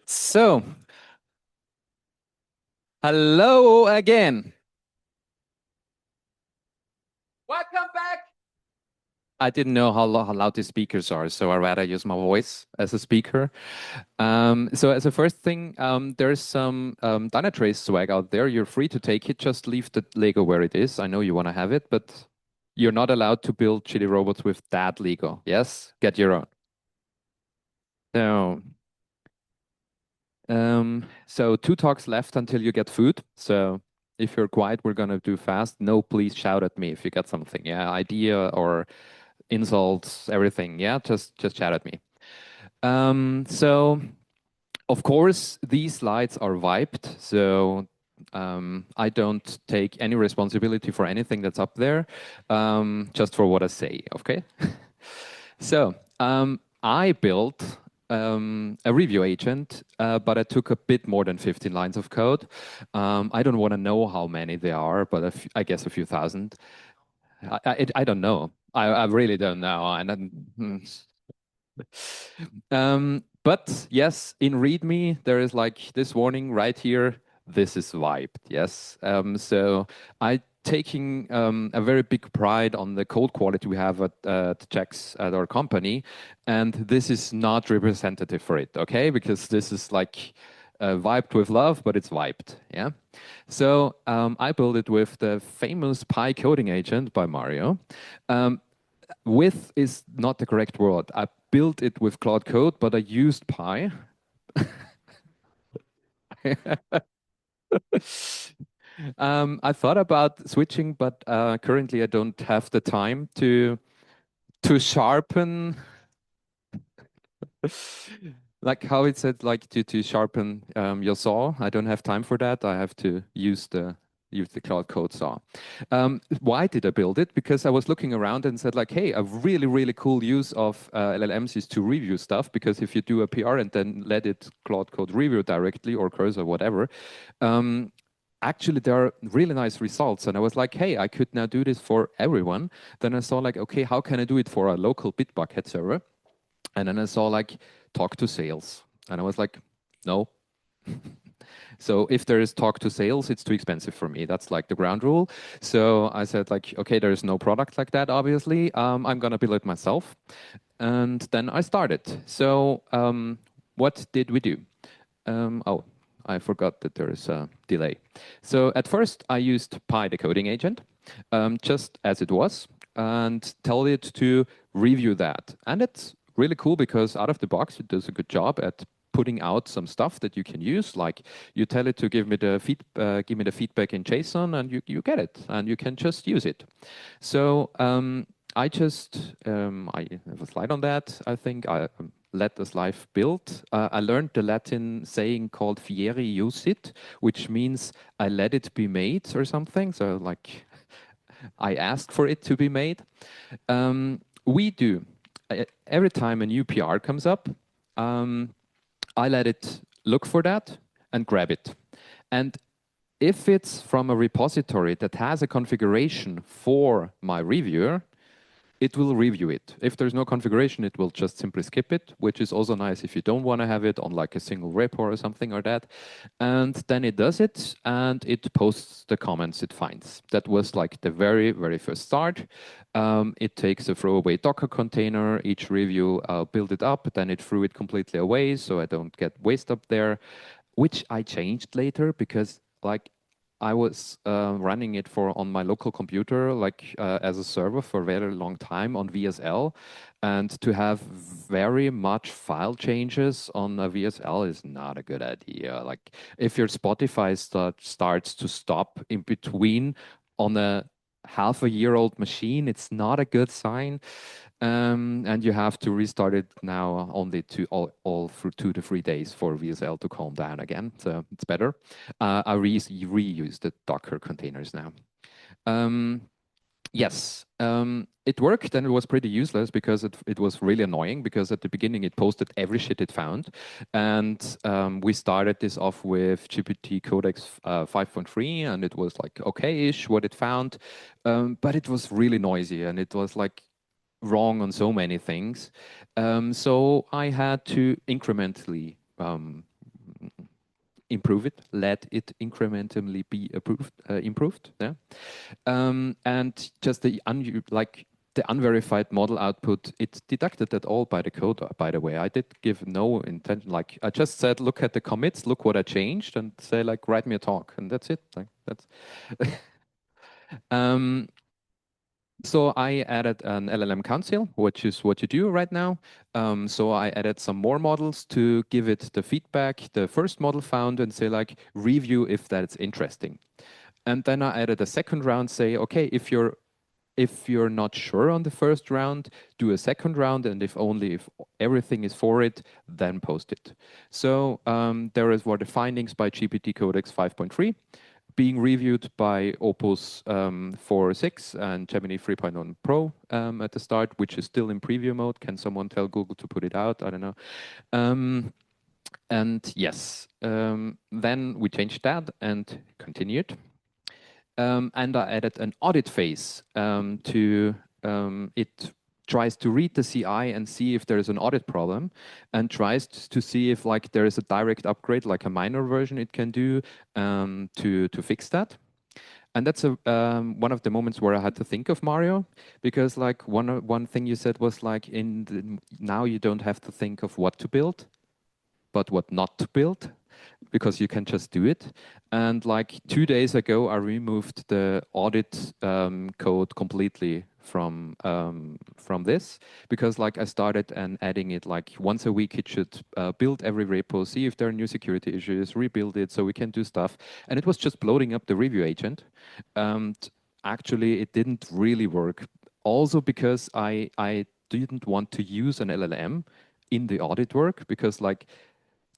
So, hello again. Welcome back. I didn't know how loud the speakers are, so I rather use my voice as a speaker. So as a first thing, there's some Dynatrace swag out there. You're free to take it. Just leave the Lego where it is. I know you want to have it, but you're not allowed to build shitty robots with that Lego. Yes? Get your own. So 2 talks left until you get food. So if you're quiet, we're gonna do fast. No, please shout at me if you get something. Yeah, idea or insults, everything. Yeah, just shout at me. So of course these slides are wiped. So I don't take any responsibility for anything that's up there, just for what I say. Okay. So I built a review agent, but I took a bit more than 15 lines of code. I don't want to know how many there are, but I guess a few thousand. I don't know. I really don't know. But yes, in README, there is like this warning right here. This is wiped. Yes. So I taking a very big pride on the code quality we have at the checks at our company, and this is not representative for it. Okay, because this is like wiped with love, but it's wiped. Yeah. So I built it with the famous Pi coding agent by Mario. With is not the correct word. I built it with Cloud Code, but I used Pi. I thought about switching, but currently I don't have the time to sharpen, like how it said, like to sharpen your saw. I don't have time for that. I have to use the Cloud Code saw. Why did I build it? Because I was looking around and said like, hey, a really cool use of LLMs is to review stuff. Because if you do a PR and then let it Cloud Code review directly or cursor whatever, actually there are really nice results. And I was like, hey, I could now do this for everyone. Then I saw like, okay, how can I do it for a local Bitbucket server? And then I saw like talk to sales. And I was like, no. So if there is talk to sales, it's too expensive for me. That's like the ground rule. So I said like, okay, there is no product like that, obviously. I'm going to build it myself. And then I started. So what did we do? Oh, I forgot that there is a delay. So at first I used Pi, the coding agent, just as it was, and tell it to review that. And it's really cool because out of the box, it does a good job at putting out some stuff that you can use. Like you tell it to give me the feedback in JSON, and you get it, and you can just use it. So I have a slide on that. I think I let this life build. I learned the Latin saying called fieri iusit, which means I let it be made or something. So like I ask for it to be made. We do. Every time a new PR comes up, I let it look for that and grab it. And if it's from a repository that has a configuration for my reviewer, it will review it. If there's no configuration, it will just simply skip it, which is also nice if you don't want to have it on like a single repo or something or that. And then it does it, and it posts the comments it finds. That was like the very first start. It takes a throwaway Docker container, each review, build it up, then it threw it completely away, so I don't get waste up there, which I changed later because like I was running it on my local computer, like as a server for a very long time on VSL, and to have very much file changes on a VSL is not a good idea. Like if your Spotify starts to stop in between on a half a year old machine, it's not a good sign. And you have to restart it now only to all through 2 to 3 days for VSL to calm down again. So it's better. I reuse the Docker containers now. Yes, it worked, and it was pretty useless because it was really annoying because at the beginning it posted every shit it found. And we started this off with GPT Codex 5.3, and it was like okay-ish what it found. But it was really noisy, and it was like wrong on so many things. So I had to incrementally improve it, let it incrementally be improved. Yeah, and just the unverified model output, it deducted that all by the code. By the way, I did give no intention. Like I just said, look at the commits, look what I changed, and say like write me a talk, and that's it. Like that's. So I added an LLM council, which is what you do right now. So I added some more models to give it the feedback the first model found and say like review if that's interesting. And then I added a second round, say, okay, if you're not sure on the first round, do a second round, and if everything is for it, then post it. So were the findings by GPT Codex 5.3. Being reviewed by Opus 4.6 and Gemini 3.1 Pro at the start, which is still in preview mode. Can someone tell Google to put it out? I don't know. And yes, then we changed that and continued. And I added an audit phase to it tries to read the CI and see if there is an audit problem, and tries to see if like there is a direct upgrade, like a minor version it can do to fix that. And that's one of the moments where I had to think of Mario, because like one thing you said was like now you don't have to think of what to build, but what not to build, because you can just do it. And like 2 days ago, I removed the audit code completely from this, because like I started and adding it like once a week. It should build every repo, see if there are new security issues, rebuild it so we can do stuff. And it was just bloating up the review agent. And actually, it didn't really work. Also because I didn't want to use an LLM in the audit work, because like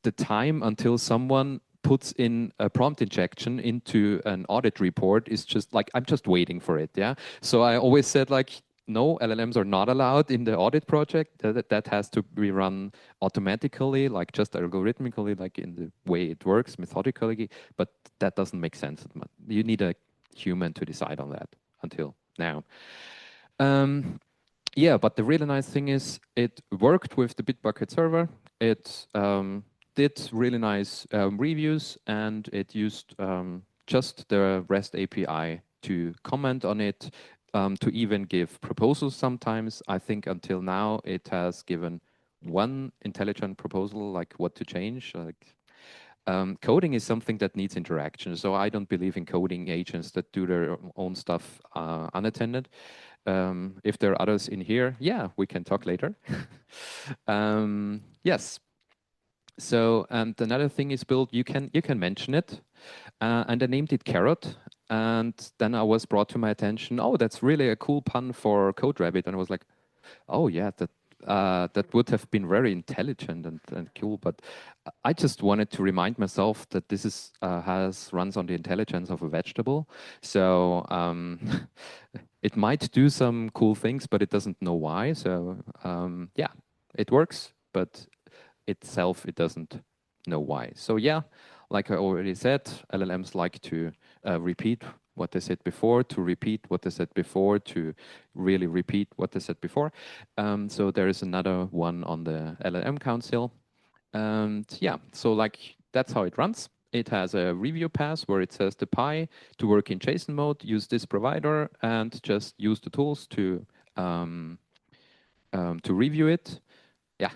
the time until someone puts in a prompt injection into an audit report is just like, I'm just waiting for it. Yeah. So I always said like, no, LLMs are not allowed in the audit project. That has to be run automatically, like just algorithmically, like in the way it works, methodically. But that doesn't make sense. You need a human to decide on that until now. Yeah, but the really nice thing is it worked with the Bitbucket server. It did really nice reviews, and it used just the REST API to comment on it, to even give proposals sometimes. I think until now it has given one intelligent proposal, like what to change. Like coding is something that needs interaction, so I don't believe in coding agents that do their own stuff unattended. If there are others in here, yeah, we can talk later. Yes. So, and another thing is built. You can mention it, and I named it Carrot. And then I was brought to my attention. Oh, that's really a cool pun for CodeRabbit. And I was like, oh yeah, that would have been very intelligent and cool. But I just wanted to remind myself that this is runs on the intelligence of a vegetable. So it might do some cool things, but it doesn't know why. So yeah, it works, but itself, it doesn't know why. So yeah, like I already said, LLMs like to repeat what they said before, to repeat what they said before, to really repeat what they said before. So there is another one on the LLM Council. And yeah, so like that's how it runs. It has a review pass where it says the Pi to work in JSON mode, use this provider, and just use the tools to review it. Yeah.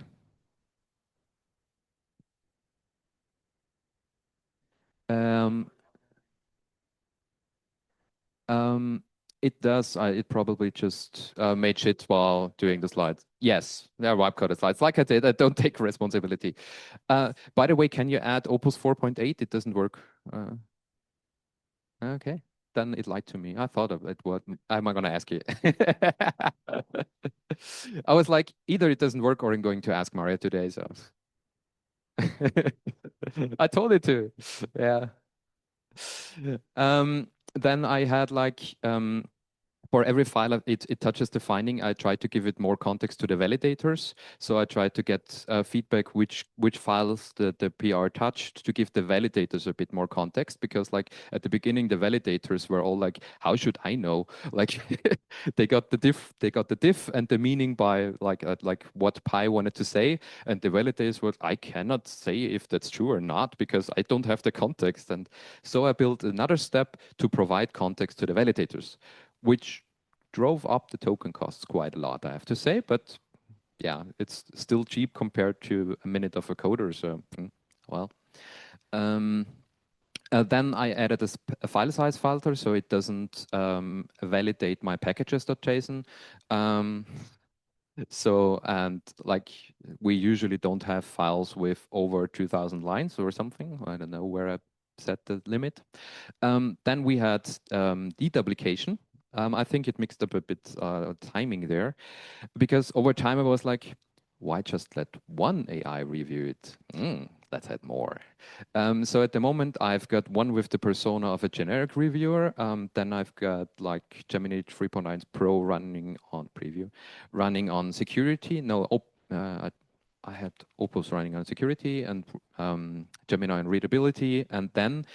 It does. It probably just made shit while doing the slides. Yes, they're wipe coded slides. Like I did, I don't take responsibility. By the way, can you add Opus 4.8? It doesn't work. Okay, then it lied to me. I thought of it. What am I going to ask you? I was like, either it doesn't work or I'm going to ask Maria today. So I told it to. Yeah. Then I had like for every file it touches the finding, I try to give it more context to the validators. So I try to get feedback which files the PR touched to give the validators a bit more context, because like at the beginning the validators were all like, how should I know? Like they got the diff and the meaning by like what Pi wanted to say, and the validators were, I cannot say if that's true or not because I don't have the context. And so I built another step to provide context to the validators, which drove up the token costs quite a lot, I have to say. But yeah, it's still cheap compared to a minute of a coder. So, well. Then I added a file size filter, so it doesn't validate my packages.json. So, and like we usually don't have files with over 2,000 lines or something. I don't know where I set the limit. Then we had deduplication. I think it mixed up a bit timing there, because over time I was like, why just let one AI review it? Let's add more. So at the moment I've got one with the persona of a generic reviewer. Then I've got like Gemini 3.9 Pro running on preview, running on security. No, I had Opus running on security and Gemini on readability, and then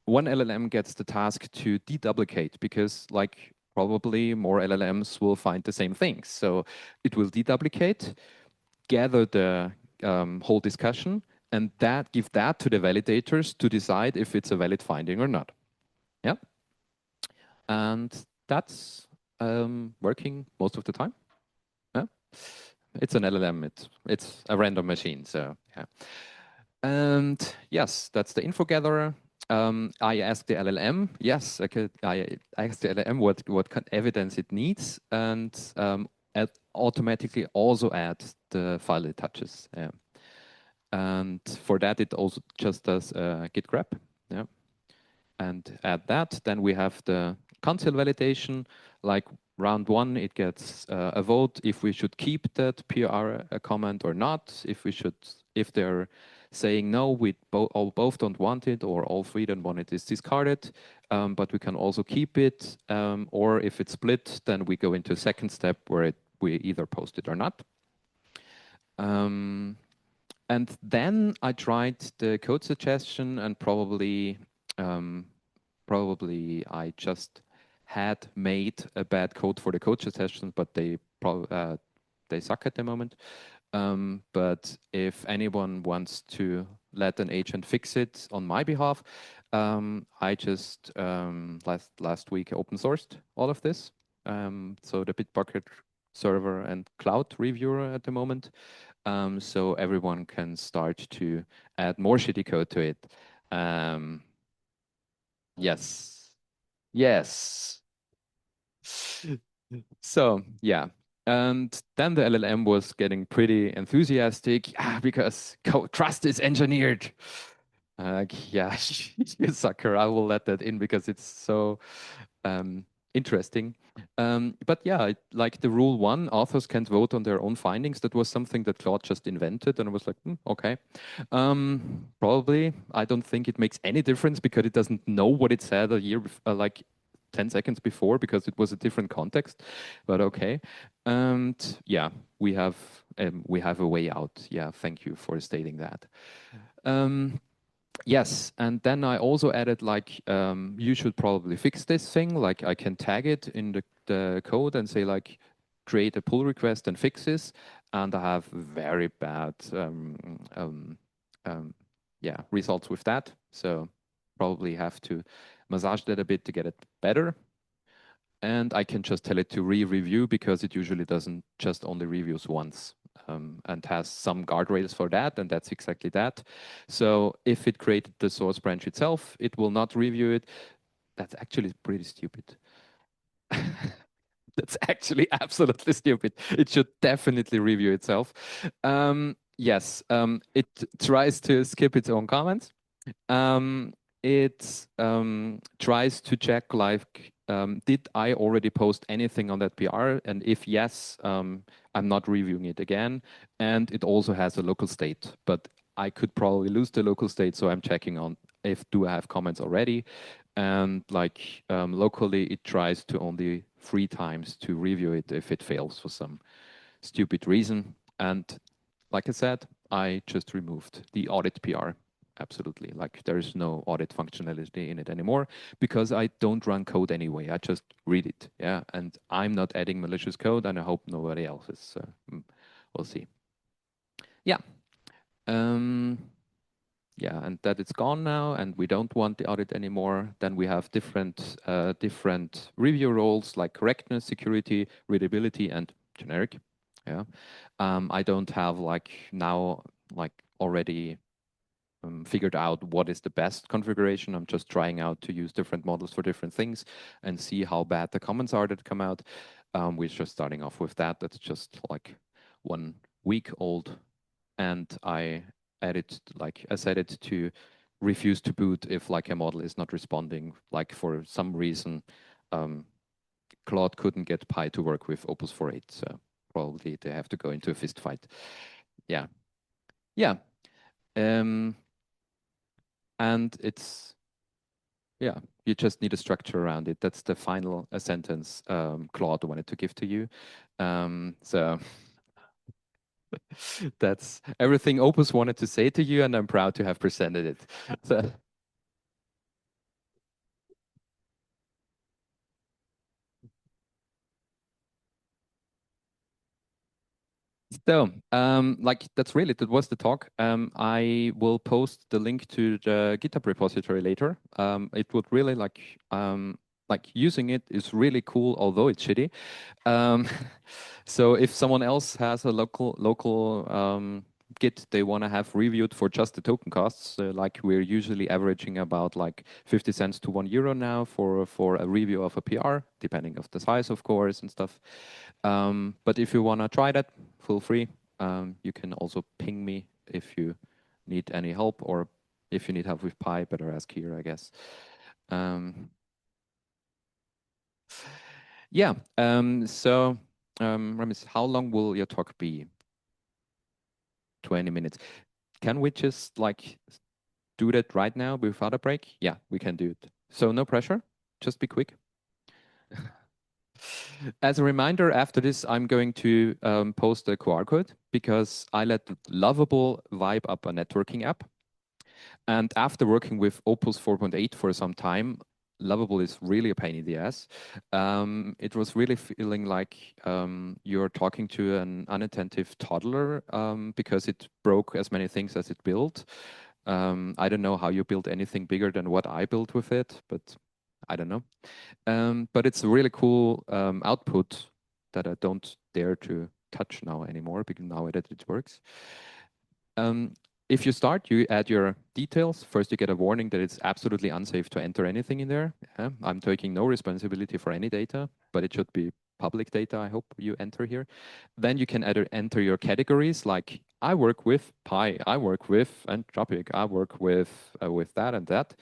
one LLM gets the task to deduplicate, because like probably more LLMs will find the same things. So it will deduplicate, gather the whole discussion, and give that to the validators to decide if it's a valid finding or not. Yeah. And that's working most of the time. Yeah. It's an LLM, it's a random machine, so yeah. And yes, that's the info gatherer. I asked the LLM, yes, I asked the LLM what kind of evidence it needs, and automatically also add the file it touches. Yeah. And for that, it also just does git grep. Yeah. And add that. Then we have the console validation. Like round one, it gets a vote if we should keep that PR comment or not. If they're saying no, we both don't want it, or all three don't want it, is discarded. But we can also keep it. Or if it's split, then we go into a second step where we either post it or not. And then I tried the code suggestion, and probably I just had made a bad code for the code suggestion, but they suck at the moment. But if anyone wants to let an agent fix it on my behalf, I just last week open sourced all of this. So the Bitbucket server and cloud reviewer at the moment. So everyone can start to add more shitty code to it. Yes. Yes. So yeah. And then the LLM was getting pretty enthusiastic because trust is engineered. Yeah, you sucker. I will let that in because it's so interesting. But yeah, like the rule one, authors can't vote on their own findings. That was something that Claude just invented, and I was like, okay. Probably, I don't think it makes any difference because it doesn't know what it said a year, like 10 seconds before, because it was a different context. But okay, and yeah, we have a way out. Yeah, thank you for stating that. Yes, and then I also added like, you should probably fix this thing. Like I can tag it in the code and say like, create a pull request and fix this. And I have very bad results with that. So probably have to massage that a bit to get it better. And I can just tell it to re-review, because it usually doesn't just only reviews once. And has some guardrails for that, and that's exactly that. So if it created the source branch itself, it will not review it. That's actually pretty stupid. That's actually absolutely stupid. It should definitely review itself. Yes, it tries to skip its own comments. It tries to check like, did I already post anything on that PR? And if yes, I'm not reviewing it again. And it also has a local state, but I could probably lose the local state, so I'm checking on if do I have comments already, and like locally it tries to only 3 times to review it if it fails for some stupid reason. And like I said, I just removed the audit PR. Absolutely. Like there is no audit functionality in it anymore because I don't run code anyway. I just read it. Yeah. And I'm not adding malicious code, and I hope nobody else is. So we'll see. Yeah. Yeah, and that it's gone now, and we don't want the audit anymore. Then we have different review roles like correctness, security, readability, and generic. Yeah, I don't have like now like already figured out what is the best configuration. I'm just trying out to use different models for different things and see how bad the comments are that come out. We're just starting off with that. That's just like 1 week old, and I set it to refuse to boot if like a model is not responding, like for some reason Claude couldn't get Pi to work with Opus 4.8, so probably they have to go into a fist fight. Yeah. And it's, yeah, you just need a structure around it. That's the final sentence Claude wanted to give to you. So that's everything Opus wanted to say to you, and I'm proud to have presented it. So, like that was the talk. I will post the link to the GitHub repository later. It would really like using it is really cool, although it's shitty. So if someone else has a local Git they want to have reviewed for just the token costs, like we're usually averaging about like 50 cents to €1 now for a review of a PR, depending of the size, of course, and stuff. But if you want to try that, feel free. You can also ping me if you need any help, or if you need help with Pi, better ask here, I guess. Yeah. So, Ramiz, how long will your talk be? 20 minutes. Can we just like do that right now without a break? Yeah, we can do it. So no pressure. Just be quick. As a reminder, after this, I'm going to post a QR code because I let Lovable vibe up a networking app. And after working with Opus 4.8 for some time, Lovable is really a pain in the ass. It was really feeling like you're talking to an unattentive toddler because it broke as many things as it built. I don't know how you build anything bigger than what I built with it, but I don't know. But it's a really cool output that I don't dare to touch now anymore because now that it works. If you start, you add your details. First, you get a warning that it's absolutely unsafe to enter anything in there. Yeah? I'm taking no responsibility for any data, but it should be public data, I hope you enter here. Then you can either enter your categories, like I work with Pi, I work with Anthropic, I work with that and that.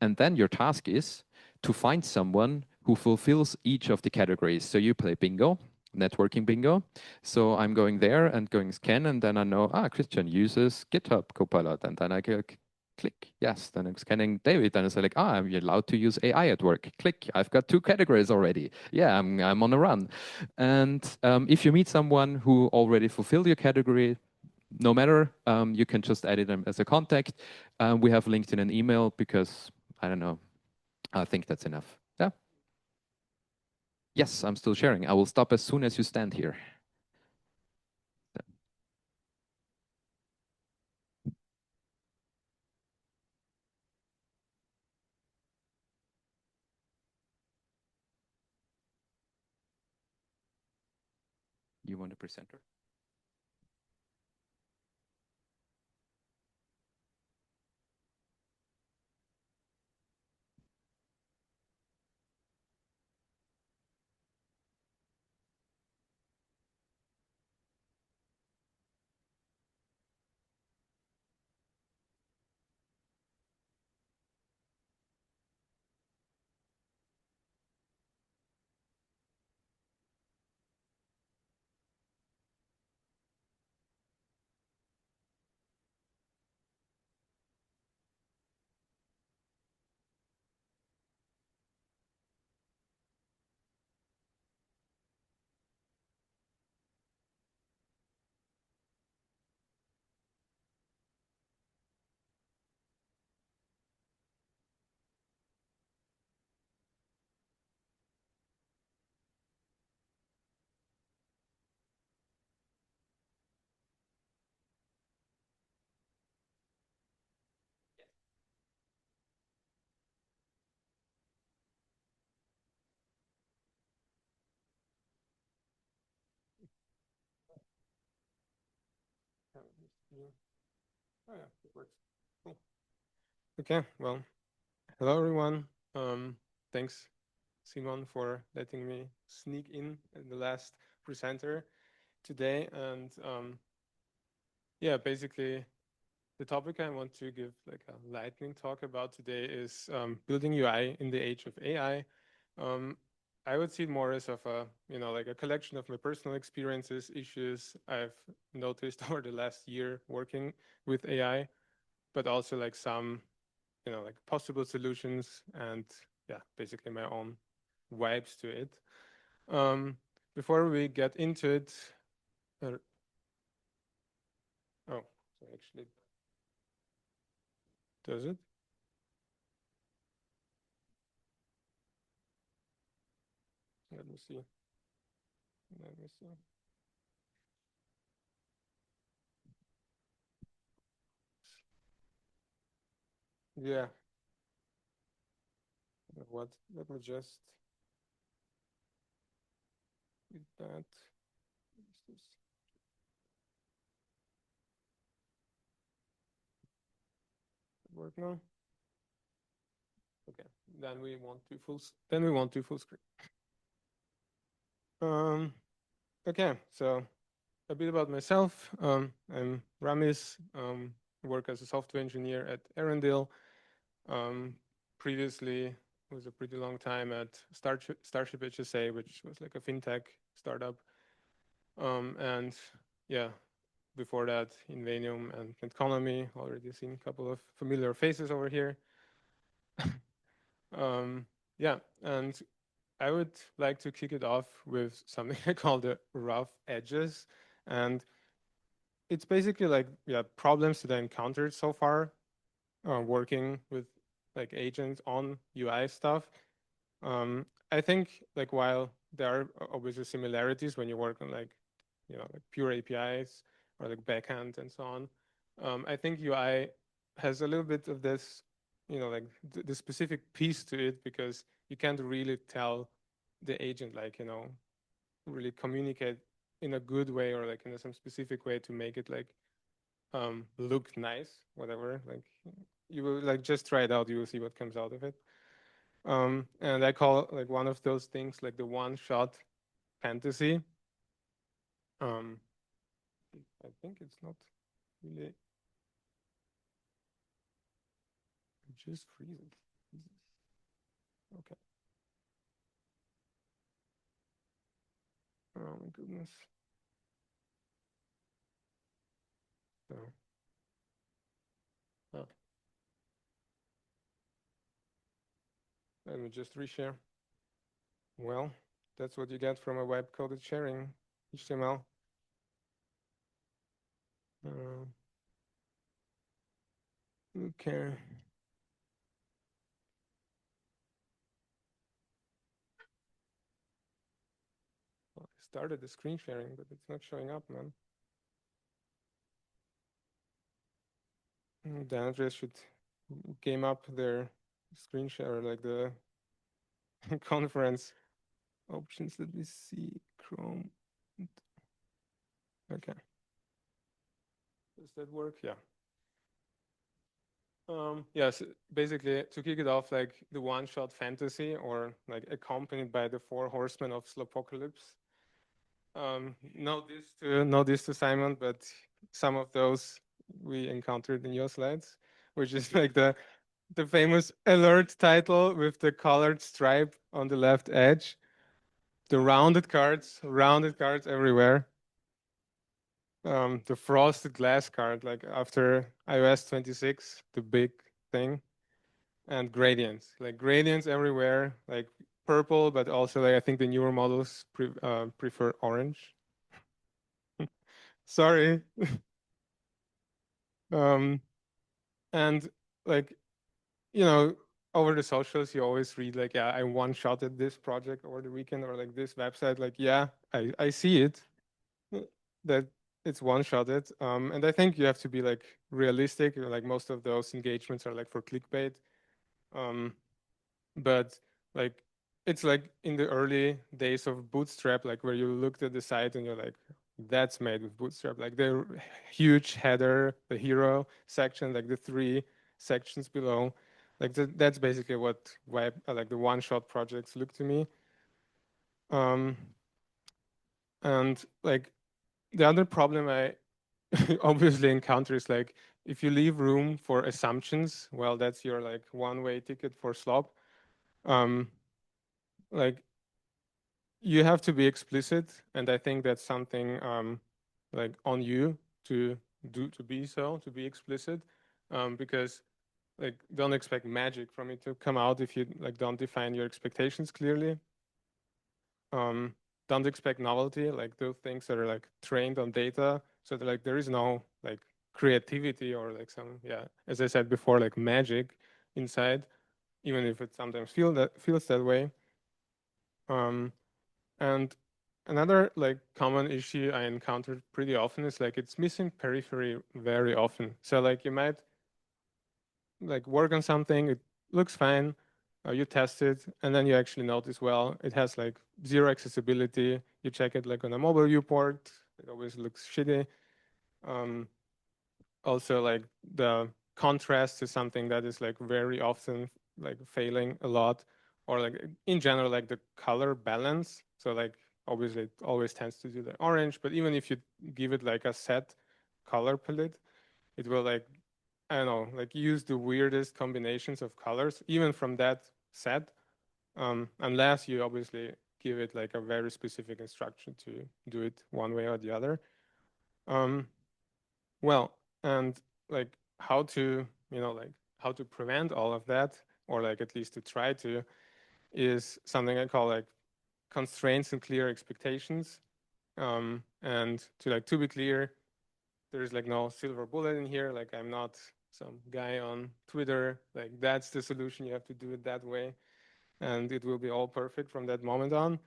And then your task is to find someone who fulfills each of the categories. So you play bingo, networking bingo. So I'm going there and going scan, and then I know, Christian uses GitHub Copilot, and then I go click, yes. Then I'm scanning David, and I say like, I'm allowed to use AI at work. Click, I've got 2 categories already. Yeah, I'm on a run. And if you meet someone who already fulfilled your category, no matter, you can just add them as a contact. We have LinkedIn and email because, I don't know, I think that's enough. Yeah. Yes, I'm still sharing. I will stop as soon as you stand here. You want a presenter? Yeah. Oh yeah, it works. Cool. Okay, well, hello everyone. Thanks, Simon, for letting me sneak in the last presenter today. And yeah, basically, the topic I want to give like a lightning talk about today is building UI in the age of AI. Um, I would see it more as of a, like a collection of my personal experiences, issues I've noticed over the last year working with AI, but also like some, like possible solutions and yeah, basically my own vibes to it. Before we get into it, uh, oh, so actually, does it? Let me see. Let me see. Yeah. What? Let me just read that. Is this work now? Okay. Then we want to full screen. Okay. So a bit about myself. I'm Ramiz. Work as a software engineer at Arendelle. Previously was a pretty long time at Starship HSA, which was like a fintech startup. And yeah, before that, Invenium and Economy. Already seen a couple of familiar faces over here. Yeah, and I would like to kick it off with something I call the rough edges. And it's basically like, yeah, problems that I encountered so far working with like agents on UI stuff. I think like while there are obviously similarities when you work on like, like pure APIs or like backend and so on. I think UI has a little bit of this, like the specific piece to it because you can't really tell the agent like, really communicate in a good way or like in some specific way to make it like look nice, whatever. Like you will like just try it out, you will see what comes out of it. And I call like one of those things like the one-shot fantasy. I think it's not really just freezing. Okay. Oh my goodness. So, oh. Let me just reshare. Well, that's what you get from a web-coded sharing HTML. Okay. Well, I started the screen sharing, but it's not showing up, man. Dynatrace should game up their screen share, like the conference options. Let me see. Chrome. Okay. Does that work? Yeah. Yes, basically to kick it off, like the one-shot fantasy or like accompanied by the four horsemen of Slopocalypse. Not this to Simon, but some of those we encountered in your slides, which is like the famous alert title with the colored stripe on the left edge, the rounded cards everywhere. The frosted glass card, like after iOS 26, the big thing, and gradients, like gradients everywhere, like purple, but also like I think the newer models prefer orange. Sorry. And like, over the socials, you always read like, yeah, I one-shotted this project over the weekend or like this website. Like, yeah, I see it, that it's one-shotted. And I think you have to be like realistic. Like most of those engagements are like for clickbait. But like, it's like in the early days of Bootstrap, like where you looked at the site and you're like, that's made with Bootstrap. Like the huge header, the hero section, like the 3 sections below, like that's basically what web, like the one-shot projects look to me. And like the other problem I obviously encounter is like, if you leave room for assumptions, well, that's your like one-way ticket for slop. Like you have to be explicit, and I think that's something like on you to be explicit, because like don't expect magic from it to come out if you like don't define your expectations clearly. Don't expect novelty, like those things that are like trained on data, so that like there is no like creativity or like some, yeah, as I said before, like magic inside, even if it sometimes feels that way. And another like common issue I encountered pretty often is like it's missing periphery very often. So like you might like work on something, it looks fine, you test it, and then you actually notice, well, it has like 0 accessibility. You check it like on a mobile viewport, it always looks shitty. Also like the contrast is something that is like very often like failing a lot, or like in general like the color balance. So like obviously it always tends to do the orange, but even if you give it like a set color palette, it will like, I don't know, like use the weirdest combinations of colors even from that set, unless you obviously give it like a very specific instruction to do it one way or the other. Well, and like how to, like how to prevent all of that, or like at least to try to, is something I call like constraints and clear expectations. And to be clear, there's like no silver bullet in here. Like I'm not some guy on Twitter, like that's the solution, you have to do it that way, and it will be all perfect from that moment on.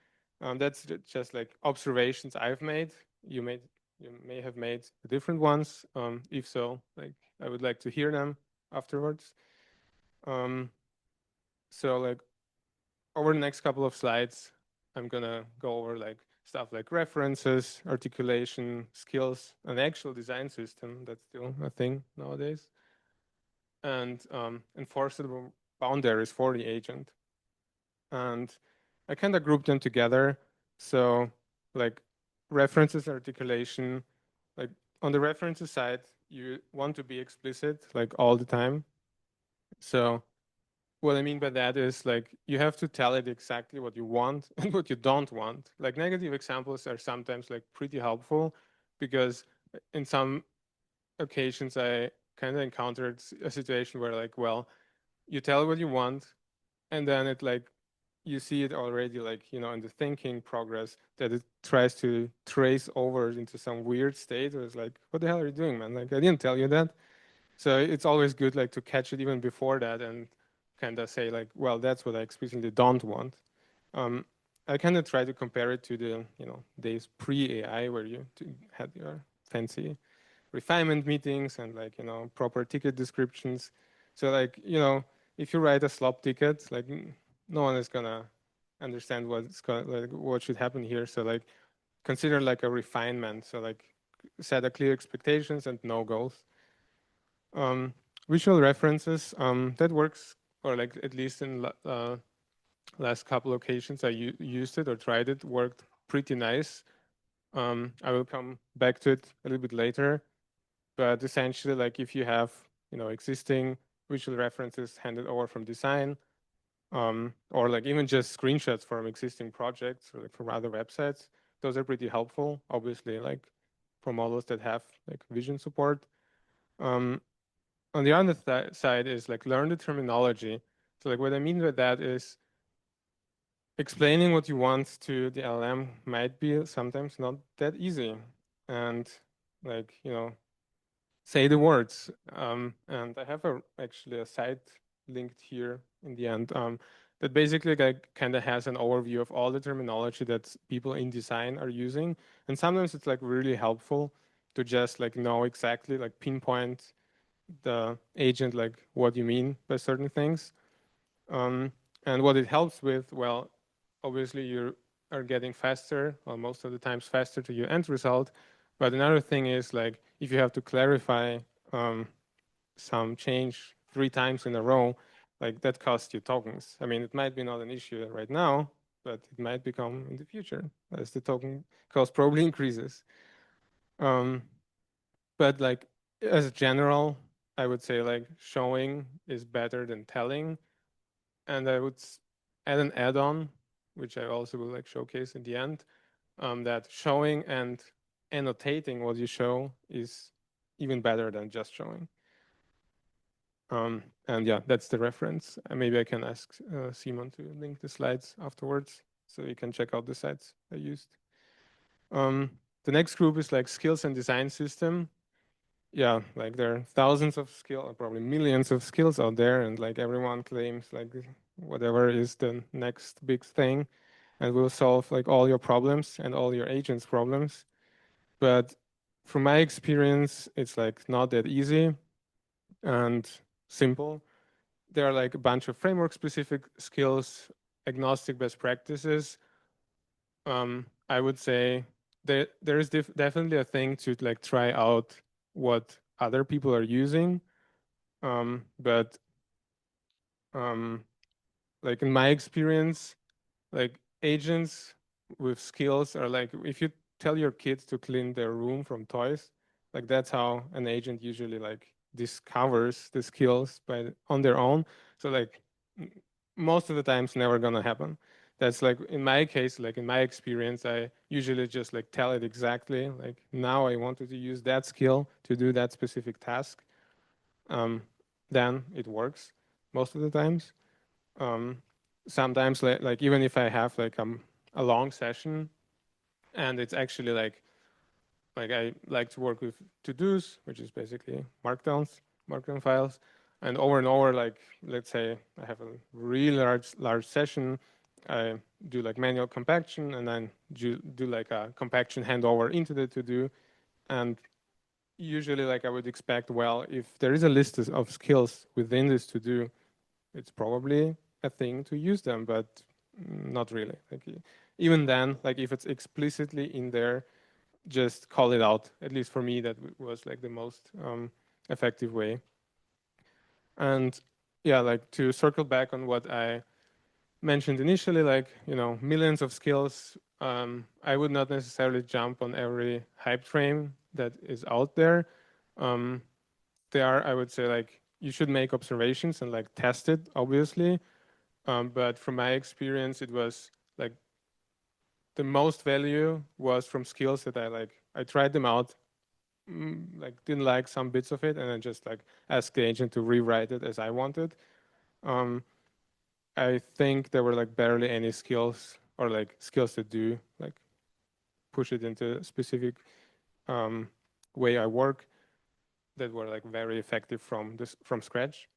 That's just like observations I've made. You may have made different ones. If so, like I would like to hear them afterwards. So like over the next couple of slides, I'm gonna go over like stuff like references, articulation, skills, an actual design system that's still a thing nowadays, and enforceable boundaries for the agent. And I kind of grouped them together. So like references, articulation, like on the references side, you want to be explicit like all the time. So what I mean by that is like you have to tell it exactly what you want and what you don't want. Like negative examples are sometimes like pretty helpful, because in some occasions I kind of encountered a situation where like, well, you tell what you want, and then it like you see it already like, in the thinking progress, that it tries to trace over into some weird state where it's like, what the hell are you doing, man? Like I didn't tell you that. So it's always good like to catch it even before that and kind of say like, well, that's what I explicitly don't want. I kind of try to compare it to the days pre-AI, where you had your fancy refinement meetings and like proper ticket descriptions. So like if you write a slop ticket, like no one is gonna understand what should happen here. So like consider like a refinement. So like set a clear expectations and no goals. Visual references, that works, or like at least in last couple occasions I used it or tried it, worked pretty nice. I will come back to it a little bit later, but essentially like if you have existing visual references handed over from design, or like even just screenshots from existing projects or like from other websites, those are pretty helpful, obviously, like for models that have like vision support. On the other side is like learn the terminology. So like what I mean by that is explaining what you want to the LLM might be sometimes not that easy. And like, say the words. And I have actually a site linked here in the end, that basically like kind of has an overview of all the terminology that people in design are using. And sometimes it's like really helpful to just like know exactly, like pinpoint the agent like what you mean by certain things. And what it helps with, well, obviously are getting faster, or most of the times faster to your end result. But another thing is like if you have to clarify some change 3 times in a row, like that costs you tokens. I mean, it might be not an issue right now, but it might become in the future as the token cost probably increases. But like as a general, I would say like showing is better than telling. And I would add an add-on, which I also will like showcase in the end, that showing and annotating what you show is even better than just showing. And yeah, that's the reference. Maybe I can ask Simon to link the slides afterwards so you can check out the sites I used. The next group is like skills and design system. Yeah, like there are thousands of skills, probably millions of skills out there, and like everyone claims like whatever is the next big thing and will solve like all your problems and all your agents' problems. But from my experience, it's like not that easy and simple. There are like a bunch of framework specific skills, agnostic best practices. I would say there is definitely a thing to like try out what other people are using. But like in my experience, like agents with skills are like if you tell your kids to clean their room from toys, like that's how an agent usually like discovers the skills on their own. So like most of the times never gonna happen. That's like in my case, like in my experience, I usually just like tell it exactly like now I wanted to use that skill to do that specific task. Then it works most of the times. Sometimes like even if I have like a long session and it's actually like I like to work with to-dos, which is basically markdown files, and over like let's say I have a really large session, I do like manual compaction and then do like a compaction handover into the to-do, and usually like I would expect, well, if there is a list of skills within this to-do, it's probably a thing to use them, but not really. Like even then, like if it's explicitly in there, just call it out. At least for me, that was like the most effective way. And yeah, like to circle back on what I mentioned initially, like, you know, millions of skills. I would not necessarily jump on every hype train that is out there. There are, I would say, like, you should make observations and like test it, obviously. But from my experience, it was like the most value was from skills that I tried them out, like didn't like some bits of it, and then just like asked the agent to rewrite it as I wanted. I think there were like barely any skills or like skills that do like push it into a specific way I work that were like very effective from scratch.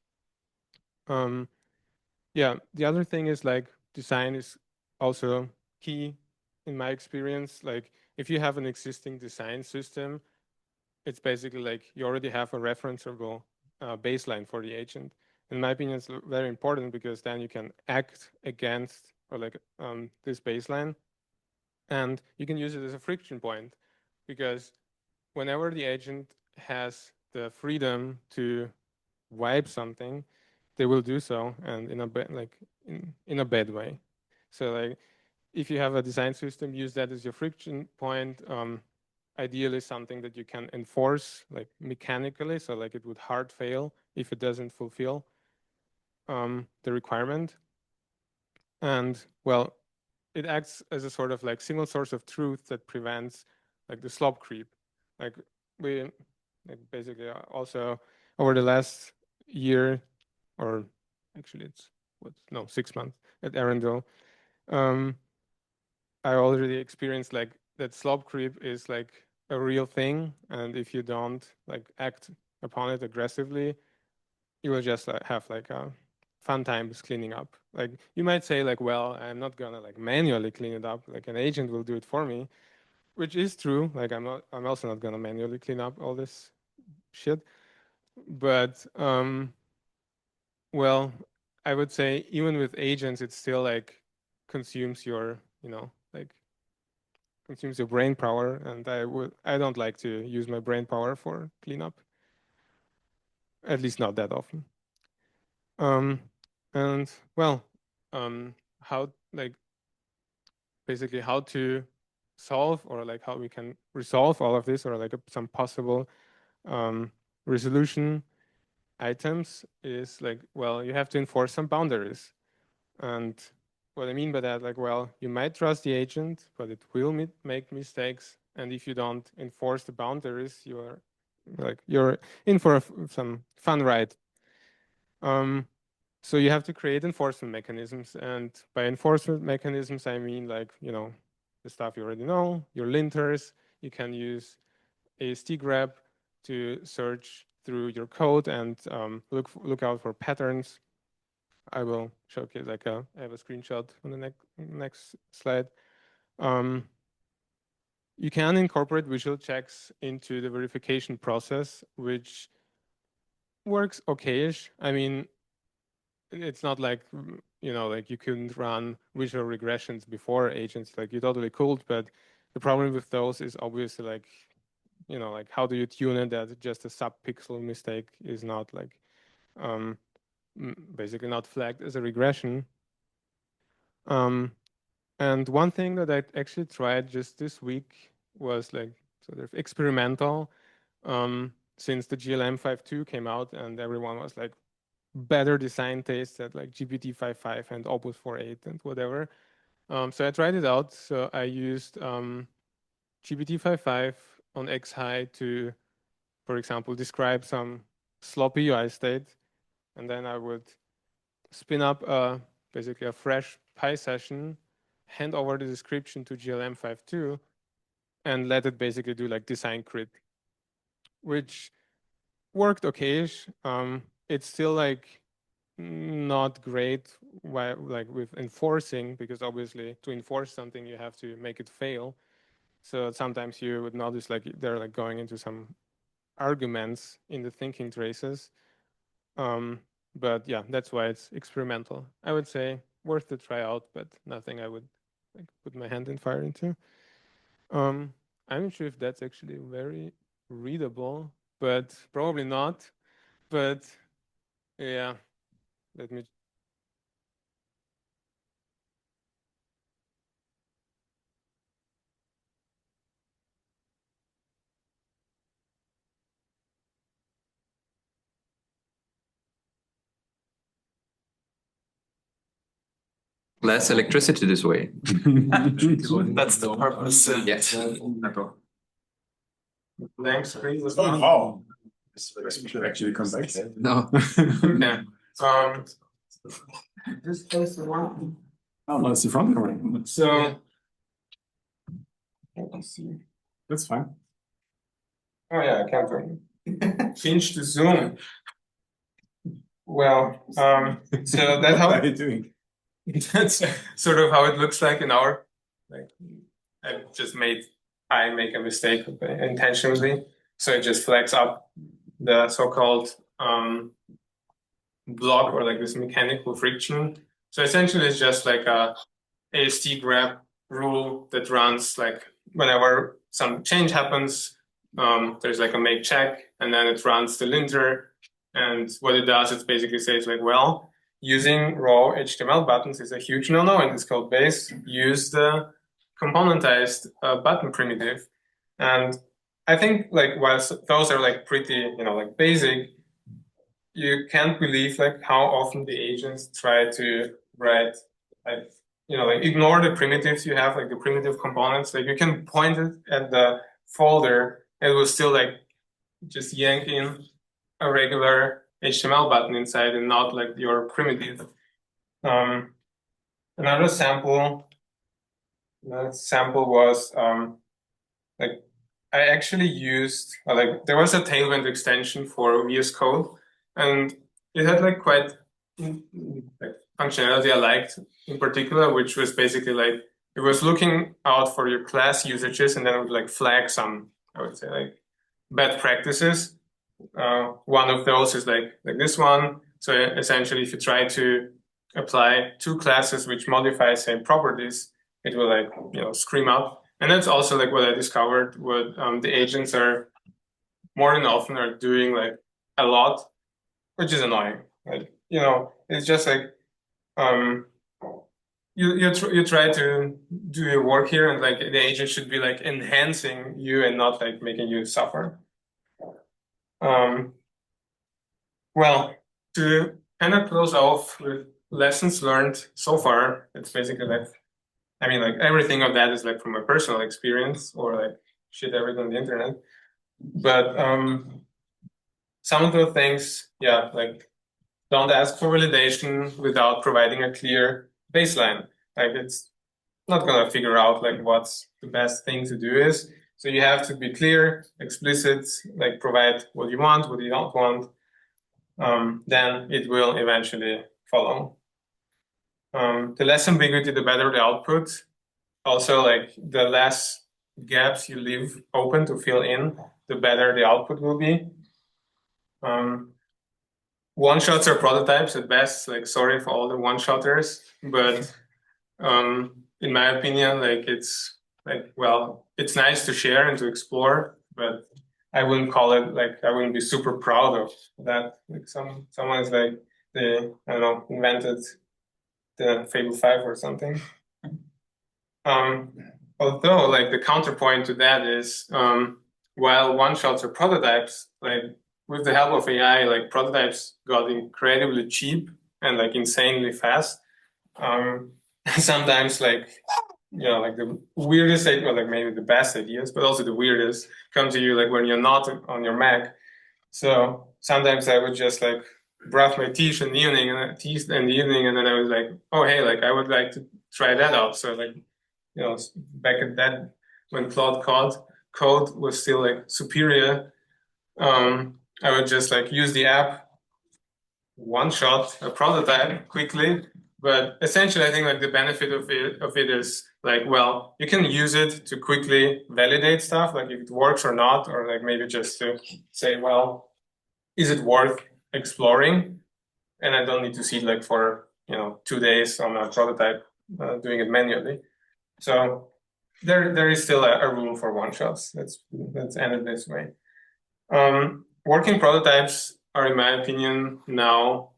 Yeah, the other thing is like design is also key in my experience. Like if you have an existing design system, it's basically like you already have a referenceable baseline for the agent. In my opinion, it's very important because then you can act against or like this baseline, and you can use it as a friction point, because whenever the agent has the freedom to wipe something, they will do so, and in a in a bad way. So like if you have a design system, use that as your friction point. Ideally something that you can enforce like mechanically, so like it would hard fail if it doesn't fulfill the requirement. And well, it acts as a sort of like single source of truth that prevents like the slop creep. Like we like basically also over the last year, or actually it's 6 months at Arundel, I already experienced like that slop creep is like a real thing, and if you don't like act upon it aggressively, you will just like, have like a fun times cleaning up. Like you might say like, well, I'm not gonna like manually clean it up, like an agent will do it for me, which is true. Like I'm also not gonna manually clean up all this shit. But well, I would say even with agents, it still like consumes your like consumes your brain power, and I don't like to use my brain power for cleanup, at least not that often. And well, how basically how to solve, or like how we can resolve all of this, or like some possible resolution items is like, well, you have to enforce some boundaries. And what I mean by that, like, well, you might trust the agent, but it will make mistakes. And if you don't enforce the boundaries, you're in for some fun ride. So you have to create enforcement mechanisms. And by enforcement mechanisms, I mean like, the stuff you already know, your linters. You can use AST-grep to search through your code and look out for patterns. I will showcase I have a screenshot on the next slide. You can incorporate visual checks into the verification process, which works okay-ish. I mean, it's not like, like you couldn't run visual regressions before agents, like you totally could, but the problem with those is obviously like, like how do you tune it that just a sub-pixel mistake is not like, basically not flagged as a regression. And one thing that I actually tried just this week was like sort of experimental, since the GLM 5.2 came out and everyone was like, better design taste at like GPT 5.5 and Opus 4.8 and whatever. So I tried it out. So I used GPT 5.5 on X-High to, for example, describe some sloppy UI state. And then I would spin up basically a fresh Pi session, hand over the description to GLM 5.2, and let it basically do like design crit, which worked okay-ish. It's still like not great like with enforcing, because obviously to enforce something you have to make it fail. So sometimes you would notice like they're like going into some arguments in the thinking traces. But yeah, that's why it's experimental. I would say worth to try out, but nothing I would like put my hand in fire into. I'm not sure if that's actually very readable, but probably not. But yeah, let me. Less electricity this way. That's the purpose. Yes. Blank screen was Oh, wow. We should actually come back. No. Okay. Just place the one. Oh, no, it's the front camera. So let me see. That's fine. Oh yeah, I can't change the zoom. Well, so that's how What are you doing? that's sort of how it looks like in our, like, I just make a mistake intentionally. So it just flags up the so-called block, or like this mechanical friction. So essentially it's just like a AST-grep rule that runs like whenever some change happens, there's like a make check, and then it runs the linter. And what it does, it basically says like, well, using raw HTML buttons is a huge no-no in this code base. Use the componentized button primitive. And I think like while those are like pretty, like basic, you can't believe like how often the agents try to write like, like ignore the primitives you have, like the primitive components. Like you can point it at the folder, and it will still like just yank in a regular HTML button inside and not like your primitive. Another sample was like I actually used like there was a Tailwind extension for VS Code, and it had like quite like functionality I liked in particular, which was basically like it was looking out for your class usages, and then it would like flag some, I would say, like bad practices. One of those is like this one. So essentially, if you try to apply two classes which modify same properties, it will like, scream up. And that's also like what I discovered, what the agents are more than often are doing like a lot, which is annoying. Like, it's just like, you try to do your work here, and like the agent should be like enhancing you and not like making you suffer. Well, to kind of close off with lessons learned so far, it's basically like, I mean, like everything of that is like from my personal experience or like shit I read on the internet. But some of the things, yeah, like don't ask for validation without providing a clear baseline. Like it's not gonna figure out like what's the best thing to do is. So you have to be clear, explicit, like provide what you want, what you don't want. Then it will eventually follow. The less ambiguity, the better the output. Also, like the less gaps you leave open to fill in, the better the output will be. One-shots are prototypes at best. Like, sorry for all the one-shotters, but in my opinion, like it's like, well, it's nice to share and to explore, but I wouldn't call it like, I wouldn't be super proud of that. Like someone is like, I don't know, invented the Fable 5 or something. Although like the counterpoint to that is, while one-shots are prototypes, like with the help of AI, like prototypes got incredibly cheap and like insanely fast. Sometimes like, like the weirdest, or like maybe the best ideas, but also the weirdest come to you like when you're not on your Mac. So sometimes I would just like brush my teeth in the evening, and then I was like, oh hey, like I would like to try that out. So like, back at that when Claude code was still like superior, I would just like use the app, one shot, a prototype quickly. But essentially, I think like the benefit of it is like, well, you can use it to quickly validate stuff, like if it works or not, or like maybe just to say, well, is it worth exploring? And I don't need to see it like for 2 days on a prototype, doing it manually. So there is still a room for one shots. Let's end it this way. Working prototypes are, in my opinion, now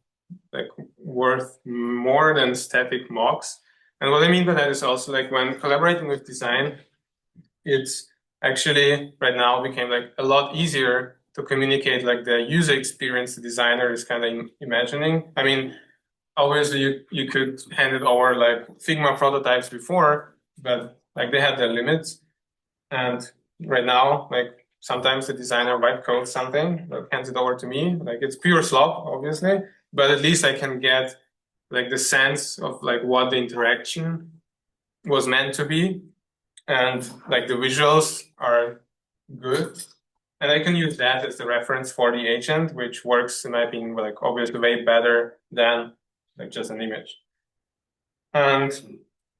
like worth more than static mocks. And what I mean by that is also like when collaborating with design, it's actually right now became like a lot easier to communicate like the user experience the designer is kind of imagining. I mean, obviously you could hand it over like Figma prototypes before, but like they had their limits. And right now, like sometimes the designer white codes something, like hands it over to me. Like it's pure slop, obviously, but at least I can get like the sense of like what the interaction was meant to be. And like the visuals are good. And I can use that as the reference for the agent, which works, in my opinion, like obviously way better than like just an image. And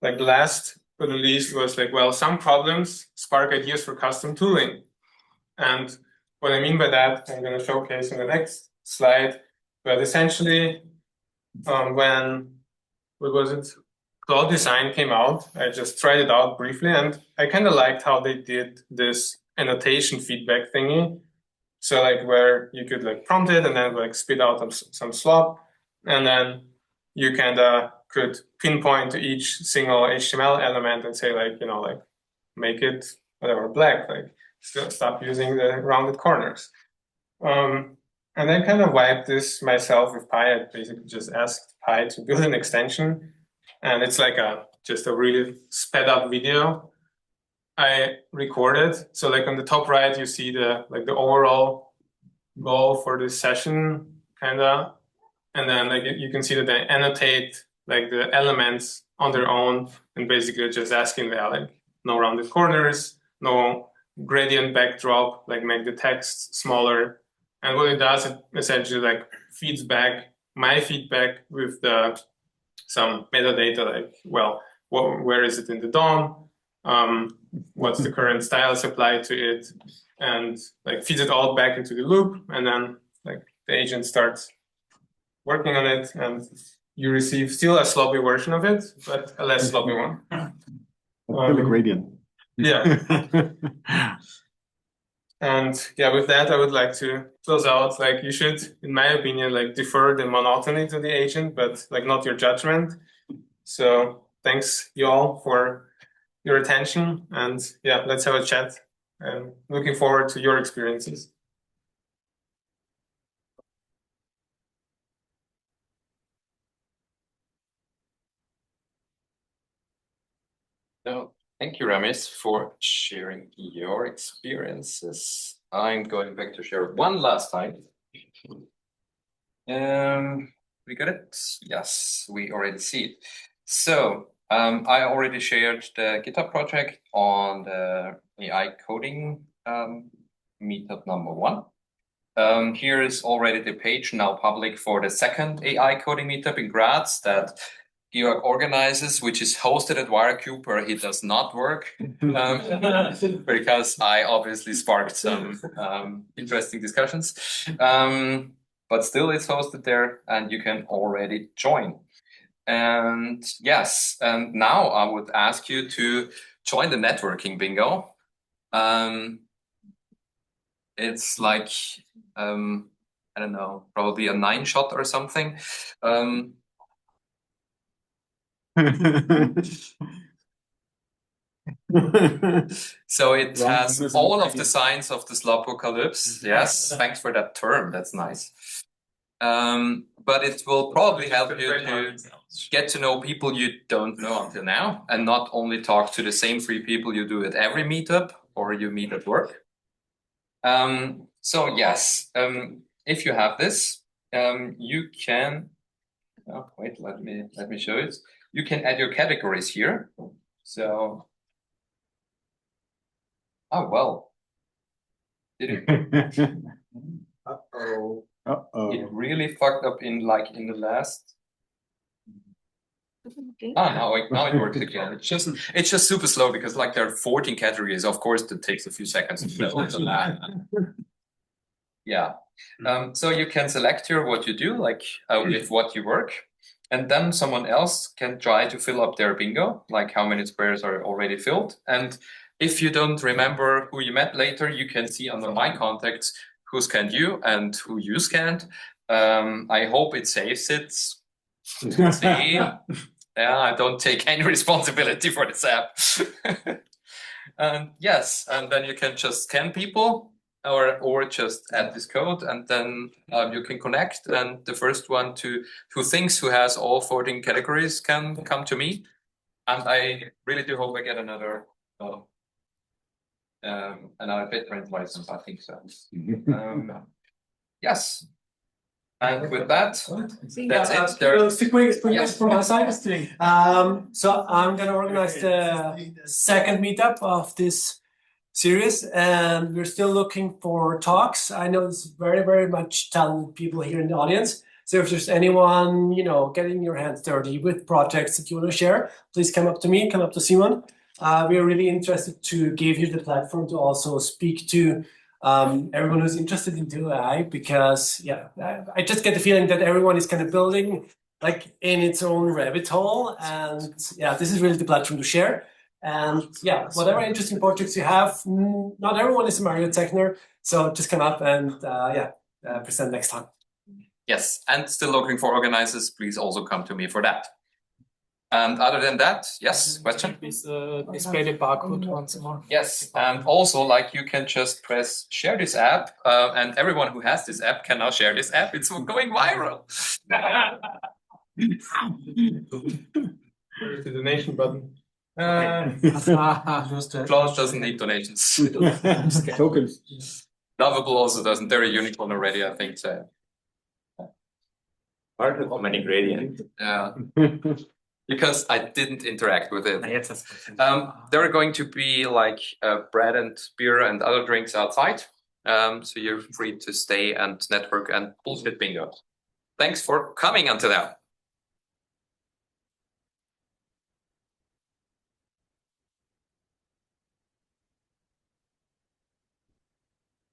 like last but not least was like, well, some problems spark ideas for custom tooling. And what I mean by that, I'm going to showcase in the next slide. But essentially, when, what was it? Cloud Design came out, I just tried it out briefly, and I kind of liked how they did this annotation feedback thingy. So like where you could like prompt it and then like spit out some slop, and then you kind of could pinpoint to each single HTML element and say like, like make it whatever black, like stop using the rounded corners. And I kind of wiped this myself with Pi. I basically just asked Pi to build an extension, and it's like just a really sped up video I recorded. So like on the top right, you see the overall goal for this session, kind of, and then like you can see that they annotate like the elements on their own, and basically just asking them like no rounded corners, no gradient backdrop, like make the text smaller. And what it does, it essentially like feeds back my feedback with some metadata, like, well, where is it in the DOM? What's the current styles applied to it? And like feeds it all back into the loop. And then like the agent starts working on it, and you receive still a sloppy version of it, but a less sloppy one. Feel the gradient. Yeah. And yeah, with that, I would like to close out. Like, you should, in my opinion, like defer the monotony to the agent, but like not your judgment. So thanks you all for your attention, and yeah, let's have a chat. And looking forward to your experiences. So, thank you, Ramiz, for sharing your experiences. I'm going back to share one last time. We got it? Yes, we already see it. So, I already shared the GitHub project on the AI coding meetup number 1. Here is already the page now public for the second AI coding meetup in Graz that Georg organizes, which is hosted at Wirecube, where he does not work, because I obviously sparked some interesting discussions. But still, it's hosted there, and you can already join. And yes, and now I would ask you to join the networking bingo. It's like, I don't know, probably a 9-shot or something. So it has all of the signs of the slopocalypse. Yes, thanks for that term. That's nice. But it will probably help you to get to know people you don't know until now, and not only talk to the same 3 people you do at every meetup or you meet at work. So yes, if you have this, you can. Oh, wait, let me show it. You can add your categories here. So, oh well, did it? Uh-oh. It really fucked up in the last. Now it works again. It's just super slow because like there are 14 categories. Of course, it takes a few seconds to fill. Yeah. So you can select here what you do, like with what you work, and then someone else can try to fill up their bingo, like how many squares are already filled. And if you don't remember who you met later, you can see under my contacts who scanned you and who you scanned. I hope it saves it. See? Yeah, I don't take any responsibility for this app. And yes, and then you can just scan people or just add this code, and then you can connect. And the first one who thinks who has all 14 categories can come to me. And I really do hope I get another BitTorrent license. I think so. Yes. And with that, that's it. There's two quick from my side. So I'm going to organize the second meetup of this series, and we're still looking for talks. I know there's very, very much talented people here in the audience. So if there's anyone, getting your hands dirty with projects that you want to share, please come up to me, come up to Simon. We are really interested to give you the platform to also speak to everyone who's interested in AI, because I just get the feeling that everyone is kind of building like in its own rabbit hole, and this is really the platform to share. And whatever interesting projects you have, not everyone is a Mario Techner, so just come up and present next time. Yes, and still looking for organizers, please also come to me for that. And other than that, yes, question? Please display the barcode once more. Yes, and also like you can just press share this app, and everyone who has this app can now share this app. It's going viral. Where's the donation button? Klaus doesn't need donations. Tokens. Lovable also doesn't. They're a unicorn already, I think so. Part of many gradient. Yeah. Because I didn't interact with it. There are going to be like bread and beer and other drinks outside. So you're free to stay and network and bullshit bingo. Thanks for coming until now.